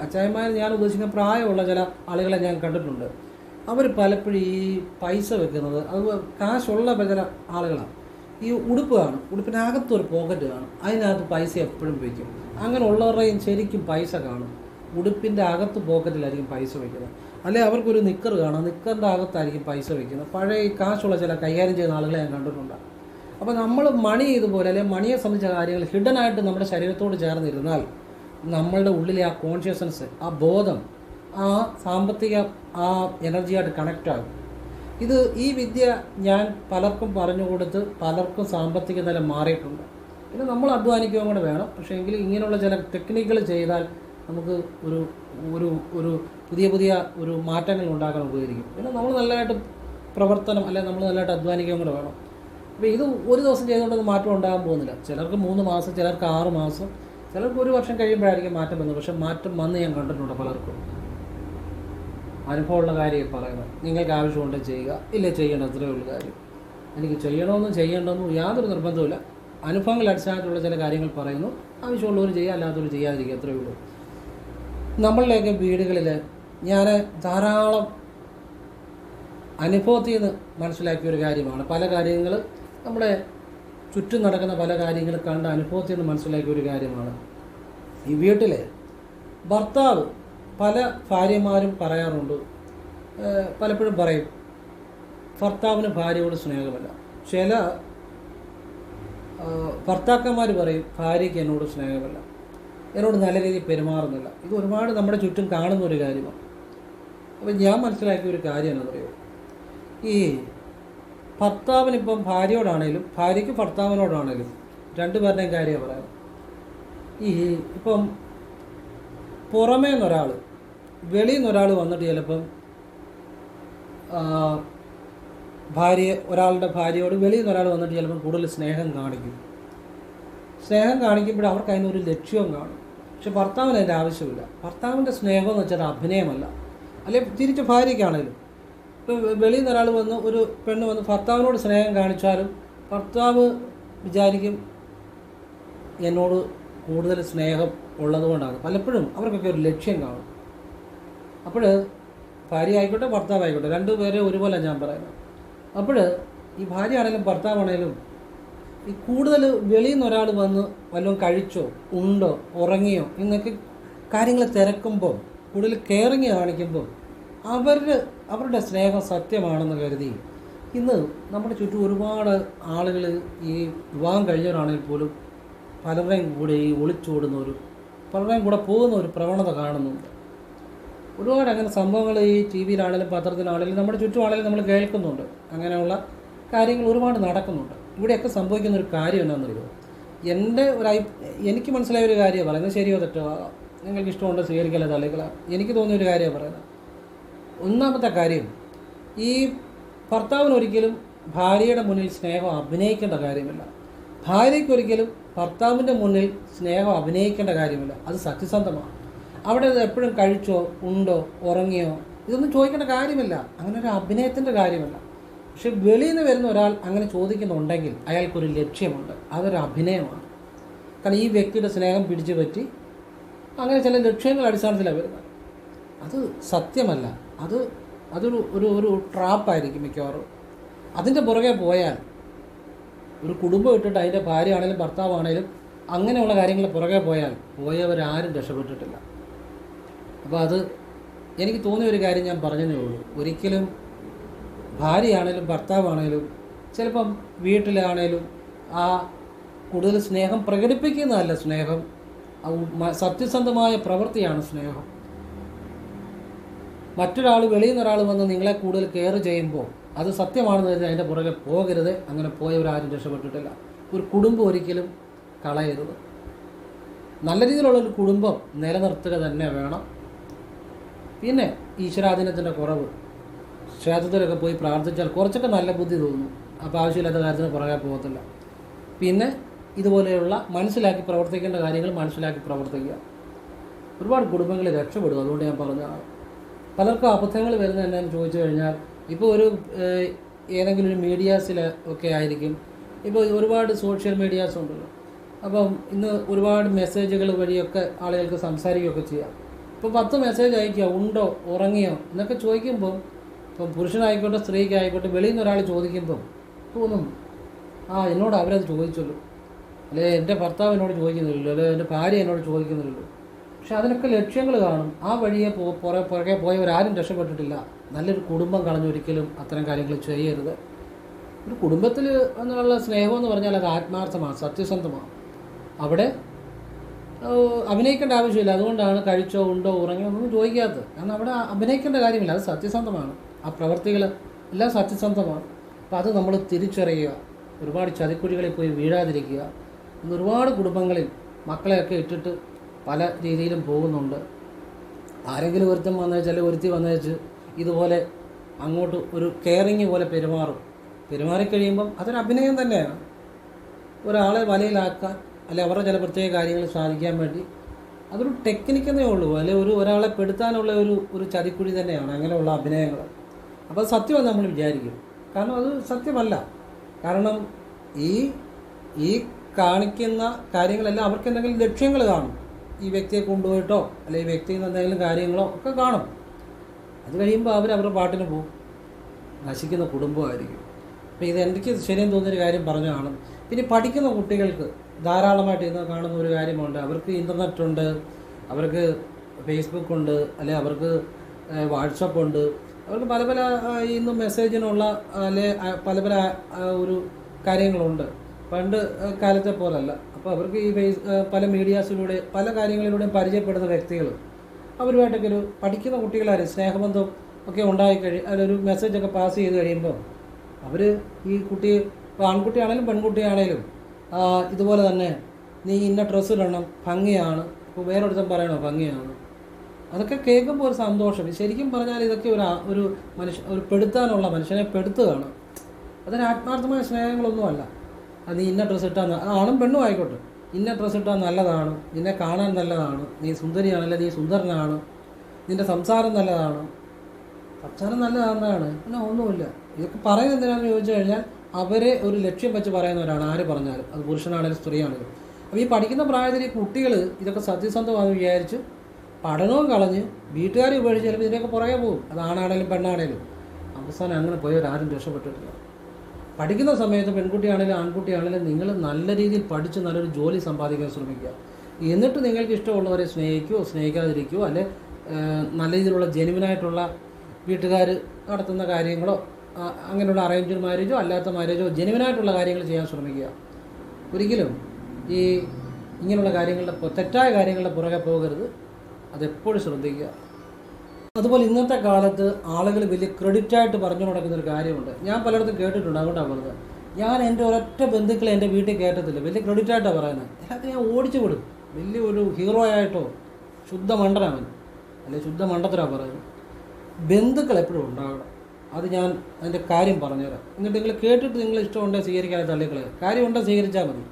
അച്ചായന്മാർ ഞാൻ ഉദ്ദേശിക്കുന്ന പ്രായമുള്ള ചില ആളുകളെ ഞാൻ കണ്ടിട്ടുണ്ട്. അവർ പലപ്പോഴും ഈ പൈസ വെക്കുന്നത്, അത് കാശുള്ള ചില ആളുകളാണ്. ഈ ഉടുപ്പ് കാണും, ഉടുപ്പിനകത്തൊരു പോക്കറ്റ് കാണും, അതിനകത്ത് പൈസ എപ്പോഴും വയ്ക്കും. അങ്ങനെ ഉള്ളവരുടെയും ശരിക്കും പൈസ കാണും. ഉടുപ്പിൻ്റെ അകത്ത് പോക്കറ്റിലായിരിക്കും പൈസ വയ്ക്കുന്നത്. അല്ലെങ്കിൽ അവർക്കൊരു നിക്കർ കാണാം, നിക്കറിൻ്റെ അകത്തായിരിക്കും പൈസ വയ്ക്കുന്നത്. പഴയ കാശുള്ള ചില കൈകാര്യം ചെയ്യുന്ന ആളുകളെ ഞാൻ കണ്ടിട്ടുണ്ട്. അപ്പോൾ നമ്മൾ മണി ഇതുപോലെ അല്ലെങ്കിൽ മണിയെ സംബന്ധിച്ച കാര്യങ്ങൾ ഹിഡനായിട്ട് നമ്മുടെ ശരീരത്തോട് ചേർന്നിരുന്നാൽ നമ്മളുടെ ഉള്ളിലെ ആ കോൺഷ്യസ്നസ്, ആ ബോധം, ആ സാമ്പത്തിക ആ എനർജിയായിട്ട് കണക്റ്റ് ആകും. ഈ വിദ്യ ഞാൻ പലർക്കും പറഞ്ഞു കൊടുത്ത് പലർക്കും സാമ്പത്തിക നില മാറിയിട്ടുണ്ട്. പിന്നെ നമ്മൾ അധ്വാനിക്കുകയും കൂടെ വേണം. പക്ഷേ എങ്കിലും ഇങ്ങനെയുള്ള ചില ടെക്നിക്കുകൾ ചെയ്താൽ നമുക്ക് ഒരു പുതിയ ഒരു മാറ്റങ്ങൾ ഉണ്ടാക്കാൻ ഉപകരിക്കും. പിന്നെ നമ്മൾ നല്ലതായിട്ട് പ്രവർത്തനം അല്ലെങ്കിൽ നമ്മൾ നല്ലതായിട്ട് അധ്വാനിക്കുകയും കൂടെ വേണം. അപ്പോൾ ഇത് ഒരു ദിവസം ചെയ്തുകൊണ്ടൊന്നും മാറ്റം ഉണ്ടാകാൻ പോകുന്നില്ല. ചിലർക്ക് 3 മാസം, ചിലർക്ക് 6 മാസം, ചിലർക്ക് 1 വർഷം കഴിയുമ്പോഴായിരിക്കും മാറ്റം വന്നത്. പക്ഷെ മാറ്റം വന്ന് ഞാൻ കണ്ടിട്ടുണ്ട് പലർക്കും. അനുഭവമുള്ള കാര്യം പറയുന്നത്. നിങ്ങൾക്ക് ആവശ്യമുണ്ട് ചെയ്യുക, ഇല്ലേ ചെയ്യണം, അത്രയേ ഉള്ളൂ കാര്യം. എനിക്ക് ചെയ്യണമെന്നും യാതൊരു നിർബന്ധവുമില്ല. അനുഭവങ്ങൾ അടിസ്ഥാനത്തിലുള്ള ചില കാര്യങ്ങൾ പറയുന്നു. ആവശ്യമുള്ളവർ ചെയ്യുക, അല്ലാത്തവർ ചെയ്യാതിരിക്കുക, അത്രയേ ഉള്ളൂ. നമ്മളുടെയൊക്കെ വീടുകളിൽ ഞാൻ ധാരാളം അനുഭവത്തിൽ നിന്ന് മനസ്സിലാക്കിയൊരു കാര്യമാണ്. പല കാര്യങ്ങൾ നമ്മുടെ ചുറ്റും നടക്കുന്ന പല കാര്യങ്ങൾ കണ്ട അനുഭവത്തിൽ നിന്ന് മനസ്സിലാക്കിയൊരു കാര്യമാണ്. ഈ വീട്ടിലെ ഭർത്താവ്, പല ഭാര്യമാരും പറയാറുണ്ട്, പലപ്പോഴും പറയും ഭർത്താവിന് ഭാര്യയോട് സ്നേഹമില്ല. ചില ഭർത്താക്കന്മാർ പറയും ഭാര്യയ്ക്ക് എന്നോട് സ്നേഹമില്ല, എന്നോട് നല്ല രീതിയിൽ പെരുമാറുന്നില്ല. ഇത് ഒരുപാട് നമ്മുടെ ചുറ്റും കാണുന്ന ഒരു കാര്യമാണ്. അപ്പം ഞാൻ മനസ്സിലാക്കിയ ഒരു കാര്യം എന്നറിയോ, ഈ ഭർത്താവിനിപ്പം ഭാര്യയോടാണേലും ഭാര്യയ്ക്ക് ഭർത്താവിനോടാണേലും രണ്ടുപേരുടെയും കാര്യമാണ് പറയാം. ഇപ്പം പുറമേ നിന്നൊരാൾ, വെളിയിൽ നിന്നൊരാൾ വന്നിട്ട് ചിലപ്പം ഒരാളുടെ ഭാര്യയോട് വെളിയിൽ നിന്നൊരാൾ വന്നിട്ട് ചിലപ്പം കൂടുതൽ സ്നേഹം കാണിക്കും. സ്നേഹം കാണിക്കുമ്പോൾ അവർക്ക് അതിനൊരു ലക്ഷ്യവും കാണും. പക്ഷെ ഭർത്താവിന് അതിൻ്റെ ആവശ്യമില്ല. ഭർത്താവിൻ്റെ സ്നേഹം എന്ന് വെച്ചാൽ അഭിനയമല്ല. അല്ലെങ്കിൽ തിരിച്ച് ഭാര്യയ്ക്കാണേലും ഇപ്പോൾ വെളിയിൽ നിന്ന് ഒരാൾ വന്ന്, ഒരു പെണ്ണ് വന്ന് ഭർത്താവിനോട് സ്നേഹം കാണിച്ചാലും ഭർത്താവ് വിചാരിക്കും എന്നോട് കൂടുതൽ സ്നേഹം ഉള്ളതുകൊണ്ടാണ്. പലപ്പോഴും അവർക്കൊക്കെ ഒരു ലക്ഷ്യം കാണും. അപ്പോൾ ഭാര്യ ആയിക്കോട്ടെ ഭർത്താവായിക്കോട്ടെ, രണ്ടുപേരെ ഒരുപോലെ ഞാൻ പറയുന്നത്. അപ്പോൾ ഈ ഭാര്യ ആണെങ്കിലും ഭർത്താവാണേലും ഈ കൂടുതൽ വെളിയിൽ നിന്ന് ഒരാൾ വന്ന് വല്ലതും കഴിച്ചോ ഉണ്ടോ ഉറങ്ങിയോ എന്നൊക്കെ കാര്യങ്ങൾ തിരക്കുമ്പോൾ, കൂടുതൽ കെയറിങ് കാണിക്കുമ്പോൾ അവരുടെ സ്നേഹം സത്യമാണെന്ന് കരുതി ഇന്ന് നമ്മുടെ ചുറ്റും ഒരുപാട് ആളുകൾ ഈ വിവാഹം കഴിഞ്ഞവരാണെങ്കിൽ പോലും പലരുടെയും കൂടെ ഈ ഒളിച്ചോടുന്നവരും പലരുടെയും കൂടെ പോകുന്ന ഒരു പ്രവണത കാണുന്നുണ്ട്. ഒരുപാട് അങ്ങനെ സംഭവങ്ങൾ ഈ ടി വിയിലാണെങ്കിലും പത്രത്തിലാണെങ്കിലും നമ്മുടെ ചുറ്റുമാണെങ്കിലും നമ്മൾ കേൾക്കുന്നുണ്ട്. അങ്ങനെയുള്ള കാര്യങ്ങൾ ഒരുപാട് നടക്കുന്നുണ്ട്. ഇവിടെയൊക്കെ സംഭവിക്കുന്ന ഒരു കാര്യം എന്താണെന്നറിയോ, എനിക്ക് മനസ്സിലായ ഒരു കാര്യമാണ് പറയുന്നത്. ശരിയോ തെറ്റോ നിങ്ങൾക്ക് ഇഷ്ടമുണ്ട് സ്വീകരിക്കല തള്ളിക്കല, എനിക്ക് തോന്നിയൊരു കാര്യമാണ് പറയുന്നത്. ഒന്നാമത്തെ കാര്യം, ഈ ഭർത്താവിനൊരിക്കലും ഭാര്യയുടെ മുന്നിൽ സ്നേഹം അഭിനയിക്കേണ്ട കാര്യമില്ല. ഭാര്യയ്ക്കൊരിക്കലും ഭർത്താവിൻ്റെ മുന്നിൽ സ്നേഹം അഭിനയിക്കേണ്ട കാര്യമില്ല. അത് സത്യസന്ധമാണ്. അവിടെ എപ്പോഴും കഴിച്ചോ ഉണ്ടോ ഉറങ്ങിയോ ഇതൊന്നും ചോദിക്കേണ്ട കാര്യമില്ല. അങ്ങനെ ഒരു അഭിനയത്തിൻ്റെ കാര്യമല്ല. പക്ഷെ വെളിയിൽ നിന്ന് വരുന്ന ഒരാൾ അങ്ങനെ ചോദിക്കുന്നുണ്ടെങ്കിൽ അയാൾക്കൊരു ലക്ഷ്യമുണ്ട്. അതൊരു അഭിനയമാണ്. കാരണം ഈ വ്യക്തിയുടെ സ്നേഹം പിടിച്ചു പറ്റി അങ്ങനെ ചില ലക്ഷ്യങ്ങളുടെ അടിസ്ഥാനത്തിലാണ് വരുന്നത്. അത് സത്യമല്ല. അതൊരു ഒരു ഒരു ട്രാപ്പായിരിക്കും മിക്കവാറും. അതിൻ്റെ പുറകെ പോയാൽ ഒരു കുടുംബം ഇട്ടിട്ട് അതിൻ്റെ ഭാര്യ ആണെങ്കിലും ഭർത്താവാണേലും അങ്ങനെയുള്ള കാര്യങ്ങൾ പുറകെ പോയവരാരും രക്ഷപ്പെട്ടിട്ടില്ല. അപ്പോൾ അത് എനിക്ക് തോന്നിയ ഒരു കാര്യം ഞാൻ പറഞ്ഞതേ ഉള്ളൂ. ഒരിക്കലും ഭാര്യയാണേലും ഭർത്താവാണേലും ചിലപ്പം വീട്ടിലാണേലും ആ കൂടുതൽ സ്നേഹം പ്രകടിപ്പിക്കുന്നതല്ല സ്നേഹം, സത്യസന്ധമായ പ്രവൃത്തിയാണ് സ്നേഹം. മറ്റൊരാൾ വെളിയിൽ നിന്ന് ഒരാൾ വന്ന് നിങ്ങളെ കൂടുതൽ കെയർ ചെയ്യുമ്പോൾ അത് സത്യമാണെന്ന് കരുതി അതിൻ്റെ പുറകെ പോകരുത്. അങ്ങനെ പോയവരാരും രക്ഷപ്പെട്ടിട്ടില്ല. ഒരു കുടുംബം ഒരിക്കലും കളയരുത്. നല്ല രീതിയിലുള്ളൊരു കുടുംബം നിലനിർത്തുക തന്നെ വേണം. പിന്നെ ഈശ്വരാധീനത്തിൻ്റെ കുറവ്, ക്ഷേത്രത്തിലൊക്കെ പോയി പ്രാർത്ഥിച്ചാൽ കുറച്ചൊക്കെ നല്ല ബുദ്ധി തോന്നും. അപ്പോൾ ആവശ്യമില്ലാത്ത കാര്യത്തിന് പുറകെ പോകത്തില്ല. പിന്നെ ഇതുപോലെയുള്ള മനസ്സിലാക്കി പ്രവർത്തിക്കേണ്ട കാര്യങ്ങൾ മനസ്സിലാക്കി പ്രവർത്തിക്കുക. ഒരുപാട് കുടുംബങ്ങൾ രക്ഷപ്പെടും. അതുകൊണ്ട് ഞാൻ പറഞ്ഞതാണ്. പലർക്കും അബദ്ധങ്ങൾ വരുന്നത് എന്നാന്ന് ചോദിച്ചു കഴിഞ്ഞാൽ, ഇപ്പോൾ ഒരു ഏതെങ്കിലും ഒരു മീഡിയാസിൽ ഒക്കെ ആയിരിക്കും. ഇപ്പോൾ ഒരുപാട് സോഷ്യൽ മീഡിയാസ് ഉണ്ടല്ലോ. അപ്പം ഇന്ന് ഒരുപാട് മെസ്സേജുകൾ വഴിയൊക്കെ ആളുകൾക്ക് സംസാരിക്കുകയൊക്കെ ചെയ്യാം. ഇപ്പോൾ 10 മെസ്സേജ് അയക്കുക ഉണ്ടോ ഉറങ്ങിയോ എന്നൊക്കെ ചോദിക്കുമ്പം, ഇപ്പം പുരുഷനായിക്കോട്ടെ സ്ത്രീക്കായിക്കോട്ടെ വെളിയിൽ നിന്ന് ഒരാൾ ചോദിക്കുമ്പം തോന്നും, എന്നോട് അവരത് ചോദിച്ചല്ലോ, അല്ലെ എൻ്റെ ഭർത്താവ് എന്നോട് ചോദിക്കുന്നില്ലല്ലോ, അല്ലെ എൻ്റെ ഭാര്യ എന്നോട് ചോദിക്കുന്നില്ലല്ലോ. പക്ഷെ അതിനൊക്കെ ലക്ഷ്യങ്ങൾ കാണും. ആ വഴിയെ പുറകെ പോയവരാരും രക്ഷപ്പെട്ടിട്ടില്ല. നല്ലൊരു കുടുംബം കളഞ്ഞൊരിക്കലും അത്തരം കാര്യങ്ങൾ ചെയ്യരുത്. ഒരു കുടുംബത്തിൽ എന്നുള്ള സ്നേഹം എന്ന് പറഞ്ഞാൽ അത് ആത്മാർത്ഥമാണ്, സത്യസന്ധമാണ്. അവിടെ അഭിനയിക്കേണ്ട ആവശ്യമില്ല. അതുകൊണ്ടാണ് കഴിച്ചോ ഉണ്ടോ ഉറങ്ങിയോ ഒന്നും ചോദിക്കാത്തത്. കാരണം അവിടെ അഭിനയിക്കേണ്ട കാര്യമില്ല. അത് സത്യസന്ധമാണ്. ആ പ്രവർത്തികൾ എല്ലാം സത്യസന്ധമാണ്. അപ്പോൾ അത് നമ്മൾ തിരിച്ചറിയുക. ഒരുപാട് ചതിക്കുഴികളിൽ പോയി വീഴാതിരിക്കുക. ഇന്ന് ഒരുപാട് കുടുംബങ്ങളിൽ മക്കളെയൊക്കെ ഇട്ടിട്ട് പല രീതിയിലും പോകുന്നുണ്ട്. ആരെങ്കിലും ഒരുത്തം ഒരുത്തി വന്നേച്ച് ഇതുപോലെ അങ്ങോട്ട് ഒരു കെയറിങ് പോലെ പെരുമാറിക്കഴിയുമ്പം അതൊരു അഭിനയം തന്നെയാണ്. ഒരാളെ വലയിലാക്കാൻ അല്ലെ അവരുടെ ചില പ്രത്യേക കാര്യങ്ങൾ സാധിക്കാൻ വേണ്ടി അതൊരു ടെക്നിക്കെന്നേ ഉള്ളൂ. അല്ലെ ഒരാളെ പെടുത്താനുള്ള ഒരു ചതിക്കുഴി തന്നെയാണ് അങ്ങനെയുള്ള അഭിനയങ്ങൾ. അപ്പോൾ അത് സത്യമെന്ന് നമ്മൾ വിചാരിക്കും. കാരണം അത് സത്യമല്ല. കാരണം ഈ കാണിക്കുന്ന കാര്യങ്ങളെല്ലാം അവർക്ക് എന്തെങ്കിലും ലക്ഷ്യങ്ങൾ കാണും. ഈ വ്യക്തിയെ കൊണ്ടുപോയിട്ടോ അല്ലെങ്കിൽ ഈ വ്യക്തിയിൽ നിന്ന് എന്തെങ്കിലും കാര്യങ്ങളോ ഒക്കെ കാണും. അത് കഴിയുമ്പോൾ അവരുടെ പാട്ടിന് പോകും. നശിക്കുന്ന കുടുംബമായിരിക്കും. അപ്പോൾ ഇത് എനിക്ക് ശരിയെന്ന് തോന്നിയൊരു കാര്യം പറഞ്ഞു കാണും. പിന്നെ പഠിക്കുന്ന കുട്ടികൾക്ക് ധാരാളമായിട്ട് ഇന്ന് കാണുന്ന ഒരു കാര്യമുണ്ട്. അവർക്ക് ഇൻ്റർനെറ്റ് ഉണ്ട്, അവർക്ക് ഫേസ്ബുക്ക് ഉണ്ട്, അല്ലെങ്കിൽ അവർക്ക് വാട്സപ്പ് ഉണ്ട്, അവർക്ക് പല പല ഇന്ന് മെസ്സേജിനുള്ള അല്ലെ പല ഒരു കാര്യങ്ങളുണ്ട്. പണ്ട് കാലത്തെ പോലല്ല. അപ്പോൾ അവർക്ക് ഈ പല മീഡിയാസിലൂടെ പല കാര്യങ്ങളിലൂടെയും പരിചയപ്പെടുന്ന വ്യക്തികൾ അവരുമായിട്ടൊക്കെ ഒരു പഠിക്കുന്ന കുട്ടികളാരും സ്നേഹബന്ധം ഒക്കെ അതിലൊരു മെസ്സേജൊക്കെ പാസ് ചെയ്ത് കഴിയുമ്പോൾ അവർ ഈ കുട്ടി, ഇപ്പോൾ ആൺകുട്ടിയാണേലും പെൺകുട്ടിയാണേലും ഇതുപോലെ തന്നെ നീ ഇന്ന ഡ്രസ്സ് ഇടണം, ഭംഗിയാണ്. ഇപ്പോൾ വേറൊരുത്തം പറയണോ ഭംഗിയാണ്. അതൊക്കെ കേൾക്കുമ്പോൾ ഒരു സന്തോഷം. ശരിക്കും പറഞ്ഞാൽ ഇതൊക്കെ ഒരു പെടുത്താനുള്ള, മനുഷ്യനെ പെടുത്തുകയാണ്. അതിന് ആത്മാർത്ഥമായ സ്നേഹങ്ങളൊന്നുമല്ല. അത് നീ ഇന്ന ഡ്രസ്സ് ഇട്ടാൽ, ആണും പെണ്ണും ആയിക്കോട്ടെ, ഇന്ന ഡ്രസ്സ് ഇട്ടാൽ നല്ലതാണ്, നിന്നെ കാണാൻ നല്ലതാണ്, നീ സുന്ദരിയാണല്ലേ, നീ സുന്ദരനാണ്, നിൻ്റെ സംസാരം നല്ലതാണ്. സംസാരം നല്ലതാണെന്നാണ് എന്നാൽ ഒന്നുമില്ല. ഇതൊക്കെ പറയുന്നത് എന്തിനാണെന്ന് ചോദിച്ചു കഴിഞ്ഞാൽ അവരെ ഒരു ലക്ഷ്യം വെച്ച് പറയുന്നവരാണ് ആര് പറഞ്ഞാലും. അത് പുരുഷനാണെങ്കിലും സ്ത്രീയാണെങ്കിലും. അപ്പോൾ ഈ പഠിക്കുന്ന പ്രായത്തിൽ ഈ കുട്ടികൾ ഇതൊക്കെ സത്യസന്ധമാണെന്ന് വിചാരിച്ച് പഠനവും കളഞ്ഞ് വീട്ടുകാരെ ഉപേക്ഷിച്ച് ചിലപ്പോൾ ഇതിൻ്റെയൊക്കെ പുറകെ പോകും. അത് ആണാണേലും പെണ്ണാണേലും. അവസാനം അങ്ങനെ പോയവരാരും രക്ഷപ്പെട്ടിട്ടില്ല. പഠിക്കുന്ന സമയത്ത് പെൺകുട്ടിയാണേലും ആൺകുട്ടിയാണേലും നിങ്ങൾ നല്ല രീതിയിൽ പഠിച്ച് നല്ലൊരു ജോലി സമ്പാദിക്കാൻ ശ്രമിക്കുക. എന്നിട്ട് നിങ്ങൾക്ക് ഇഷ്ടമുള്ളവരെ സ്നേഹിക്കുകയോ സ്നേഹിക്കാതിരിക്കുകയോ അല്ലെ നല്ല രീതിയിലുള്ള ജെനുവിനായിട്ടുള്ള വീട്ടുകാർ നടത്തുന്ന കാര്യങ്ങളോ അങ്ങനെയുള്ള അറേഞ്ച്ഡ് മാരേജോ അല്ലാത്ത മാരേജോ ജെനുവിനായിട്ടുള്ള കാര്യങ്ങൾ ചെയ്യാൻ ശ്രമിക്കുക. ഒരിക്കലും ഈ ഇങ്ങനെയുള്ള കാര്യങ്ങളുടെ തെറ്റായ കാര്യങ്ങളുടെ പുറകെ പോകരുത്. അതെപ്പോഴും ശ്രദ്ധിക്കുക. അതുപോലെ ഇന്നത്തെ കാലത്ത് ആളുകൾ വലിയ ക്രെഡിറ്റായിട്ട് പറഞ്ഞു നടക്കുന്നൊരു കാര്യമുണ്ട്. ഞാൻ പലയിടത്തും കേട്ടിട്ടുണ്ട്, അതുകൊണ്ടാണ് പറഞ്ഞത്. ഞാൻ എൻ്റെ ഒരൊറ്റ ബന്ധുക്കളെ എൻ്റെ വീട്ടിൽ കയറ്റത്തില്ല. വലിയ ക്രെഡിറ്റായിട്ടാണ് പറയുന്നത്. എല്ലാത്തിനും ഞാൻ ഓടിച്ചു വിടും. വലിയ ഒരു ഹീറോ ആയിട്ടോ ശുദ്ധ മണ്ടനാണ് അല്ലെങ്കിൽ ശുദ്ധ മണ്ടത്തരാണ് പറയുന്നത്. ബന്ധുക്കൾ എപ്പോഴും ഉണ്ടാകണം. അത് ഞാൻ അതിൻ്റെ കാര്യം പറഞ്ഞുതരാം. എന്നിട്ട് നിങ്ങൾ കേട്ടിട്ട് നിങ്ങൾ ഇഷ്ടമുണ്ടെങ്കിൽ സ്വീകരിക്കാതെ തള്ളിക്കളയുക. കാര്യമുണ്ടെങ്കിൽ സ്വീകരിച്ചാൽ മതി.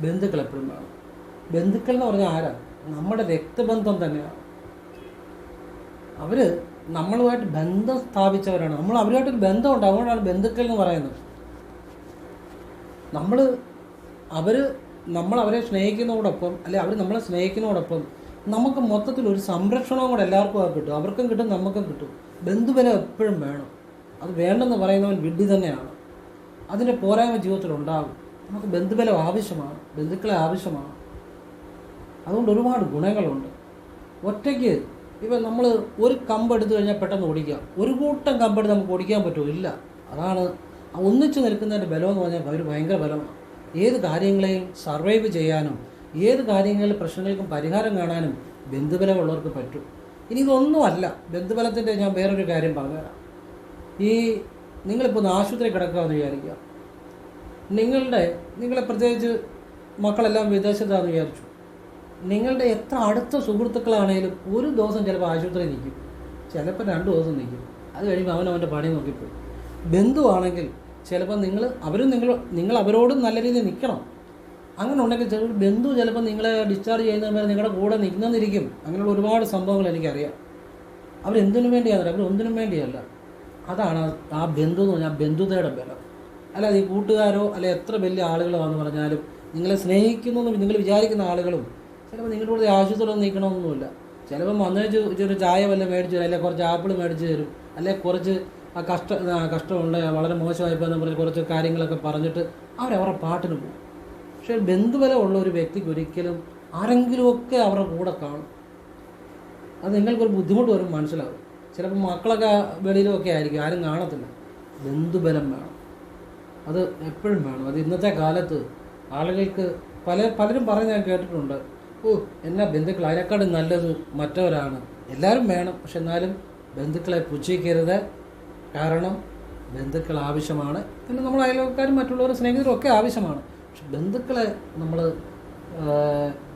ബന്ധുക്കൾ എപ്പോഴും വേണം. ബന്ധുക്കൾ എന്ന് പറഞ്ഞാൽ ആരാ? നമ്മുടെ രക്തബന്ധം തന്നെയാണ്. അവർ നമ്മളുമായിട്ട് ബന്ധം സ്ഥാപിച്ചവരാണ്. നമ്മൾ അവരുമായിട്ടൊരു ബന്ധമുണ്ട്. അതുകൊണ്ടാണ് ബന്ധുക്കൾ എന്ന് പറയുന്നത്. നമ്മൾ അവരെ സ്നേഹിക്കുന്നതോടൊപ്പം അല്ലെ അവർ നമ്മളെ സ്നേഹിക്കുന്നതോടൊപ്പം നമുക്ക് മൊത്തത്തിൽ ഒരു സംരക്ഷണവും കൂടെ എല്ലാവർക്കും കിട്ടും. അവർക്കും കിട്ടും, നമുക്കും കിട്ടും. ബന്ധുബലം എപ്പോഴും വേണം. അത് വേണ്ടെന്ന് പറയുന്നവൻ വിഡ്ഢി തന്നെയാണ്. അതിൻ്റെ പോരായ്മ ജീവിതത്തിലുണ്ടാകും. നമുക്ക് ബന്ധുബലം ആവശ്യമാണ്, ബന്ധുക്കളെ ആവശ്യമാണ്. അതുകൊണ്ട് ഒരുപാട് ഗുണങ്ങളുണ്ട്. ഒറ്റയ്ക്ക് ഇപ്പം നമ്മൾ ഒരു കമ്പെടുത്ത് കഴിഞ്ഞാൽ പെട്ടെന്ന് ഓടിക്കാം. ഒരു കൂട്ടം കമ്പെടുത്ത് നമുക്ക് ഓടിക്കാൻ പറ്റുമോ? ഇല്ല. അതാണ് ഒന്നിച്ച് നിൽക്കുന്നതിൻ്റെ ബലം എന്ന് പറഞ്ഞാൽ ഒരു ഭയങ്കര ബലമാണ്. ഏത് കാര്യങ്ങളെയും സർവൈവ് ചെയ്യാനും ഏത് കാര്യങ്ങളിൽ പ്രശ്നങ്ങൾക്കും പരിഹാരം കാണാനും ബന്ധുബലമുള്ളവർക്ക് പറ്റും. ഇനി ഇതൊന്നുമല്ല ബന്ധുബലത്തിൻ്റെ ഞാൻ വേറൊരു കാര്യം പറഞ്ഞുതരാം. നിങ്ങളിപ്പോൾ ആശുപത്രി കിടക്കുകയെന്ന് വിചാരിക്കുക. നിങ്ങളെ പ്രത്യേകിച്ച് മക്കളെല്ലാം വിദേശത്താണെന്ന് വിചാരിച്ചു. നിങ്ങളുടെ എത്ര അടുത്ത സുഹൃത്തുക്കളാണേലും ഒരു ദിവസം ചിലപ്പോൾ ആശുപത്രി നിൽക്കും, ചിലപ്പോൾ 2 ദിവസം നിൽക്കും. അത് കഴിയുമ്പോൾ അവൻ്റെ പണി നോക്കിപ്പോയി. ബന്ധുവാണെങ്കിൽ ചിലപ്പോൾ നിങ്ങൾ അവരോടും നല്ല രീതിയിൽ നിൽക്കണം. അങ്ങനെ ഉണ്ടെങ്കിൽ ചിലപ്പോൾ ബന്ധു ചിലപ്പോൾ നിങ്ങളെ ഡിസ്ചാർജ് ചെയ്യുന്ന വരെ നിങ്ങളുടെ കൂടെ നിൽക്കുന്നിരിക്കും. അങ്ങനെയുള്ള ഒരുപാട് സംഭവങ്ങൾ എനിക്കറിയാം. അവരെന്തിനു വേണ്ടിയാണ്? അവരൊന്നിനും വേണ്ടിയല്ല. അതാണ് ആ ബന്ധു എന്ന് പറഞ്ഞാൽ ബന്ധുതയുടെ ബലം. അല്ലാതെ ഈ കൂട്ടുകാരോ അല്ലെ എത്ര വലിയ ആളുകളോ എന്ന് പറഞ്ഞാലും നിങ്ങളെ സ്നേഹിക്കുന്നു എന്ന് നിങ്ങൾ വിചാരിക്കുന്ന ആളുകളും ചിലപ്പോൾ നിങ്ങളുടെ കൂടെ ആശുപത്രിയിൽ നിൽക്കണമെന്നൊന്നുമില്ല. ചിലപ്പം വന്നു ഒരു ചായ വല്ല മേടിച്ചു തരും, അല്ലെങ്കിൽ കുറച്ച് ആപ്പിൾ മേടിച്ച് തരും, അല്ലെങ്കിൽ കുറച്ച് കഷ്ടമുണ്ട് വളരെ മോശമായിപ്പോൾ എന്ന് പറഞ്ഞ് കുറച്ച് കാര്യങ്ങളൊക്കെ പറഞ്ഞിട്ട് അവരവരുടെ പാട്ടിന് പോകും. പക്ഷേ ബന്ധുബലമുള്ള ഒരു വ്യക്തിക്ക് ഒരിക്കലും ആരെങ്കിലുമൊക്കെ അവരുടെ കൂടെ കാണും. അത് നിങ്ങൾക്കൊരു ബുദ്ധിമുട്ട് വരും, മനസ്സിലാവും. ചിലപ്പോൾ മക്കളൊക്കെ വെളിയിലുമൊക്കെ ആയിരിക്കും, ആരും കാണത്തില്ല. ബന്ധുബലം വേണം, അത് എപ്പോഴും വേണം. അത് ഇന്നത്തെ കാലത്ത് ആളുകൾക്ക് പലരും പറഞ്ഞ് ഞാൻ കേട്ടിട്ടുണ്ട്, എന്നാ ബന്ധുക്കൾ അതിനെക്കാളും നല്ലത് മറ്റവരാണ്. എല്ലാവരും വേണം, പക്ഷെ എന്നാലും ബന്ധുക്കളെ പുച്ഛിക്കരുത്. കാരണം ബന്ധുക്കൾ ആവശ്യമാണ്. പിന്നെ നമ്മൾ അയൽവക്കാരും മറ്റുള്ളവരും സ്നേഹിതരും ഒക്കെ ആവശ്യമാണ്. പക്ഷെ ബന്ധുക്കളെ നമ്മൾ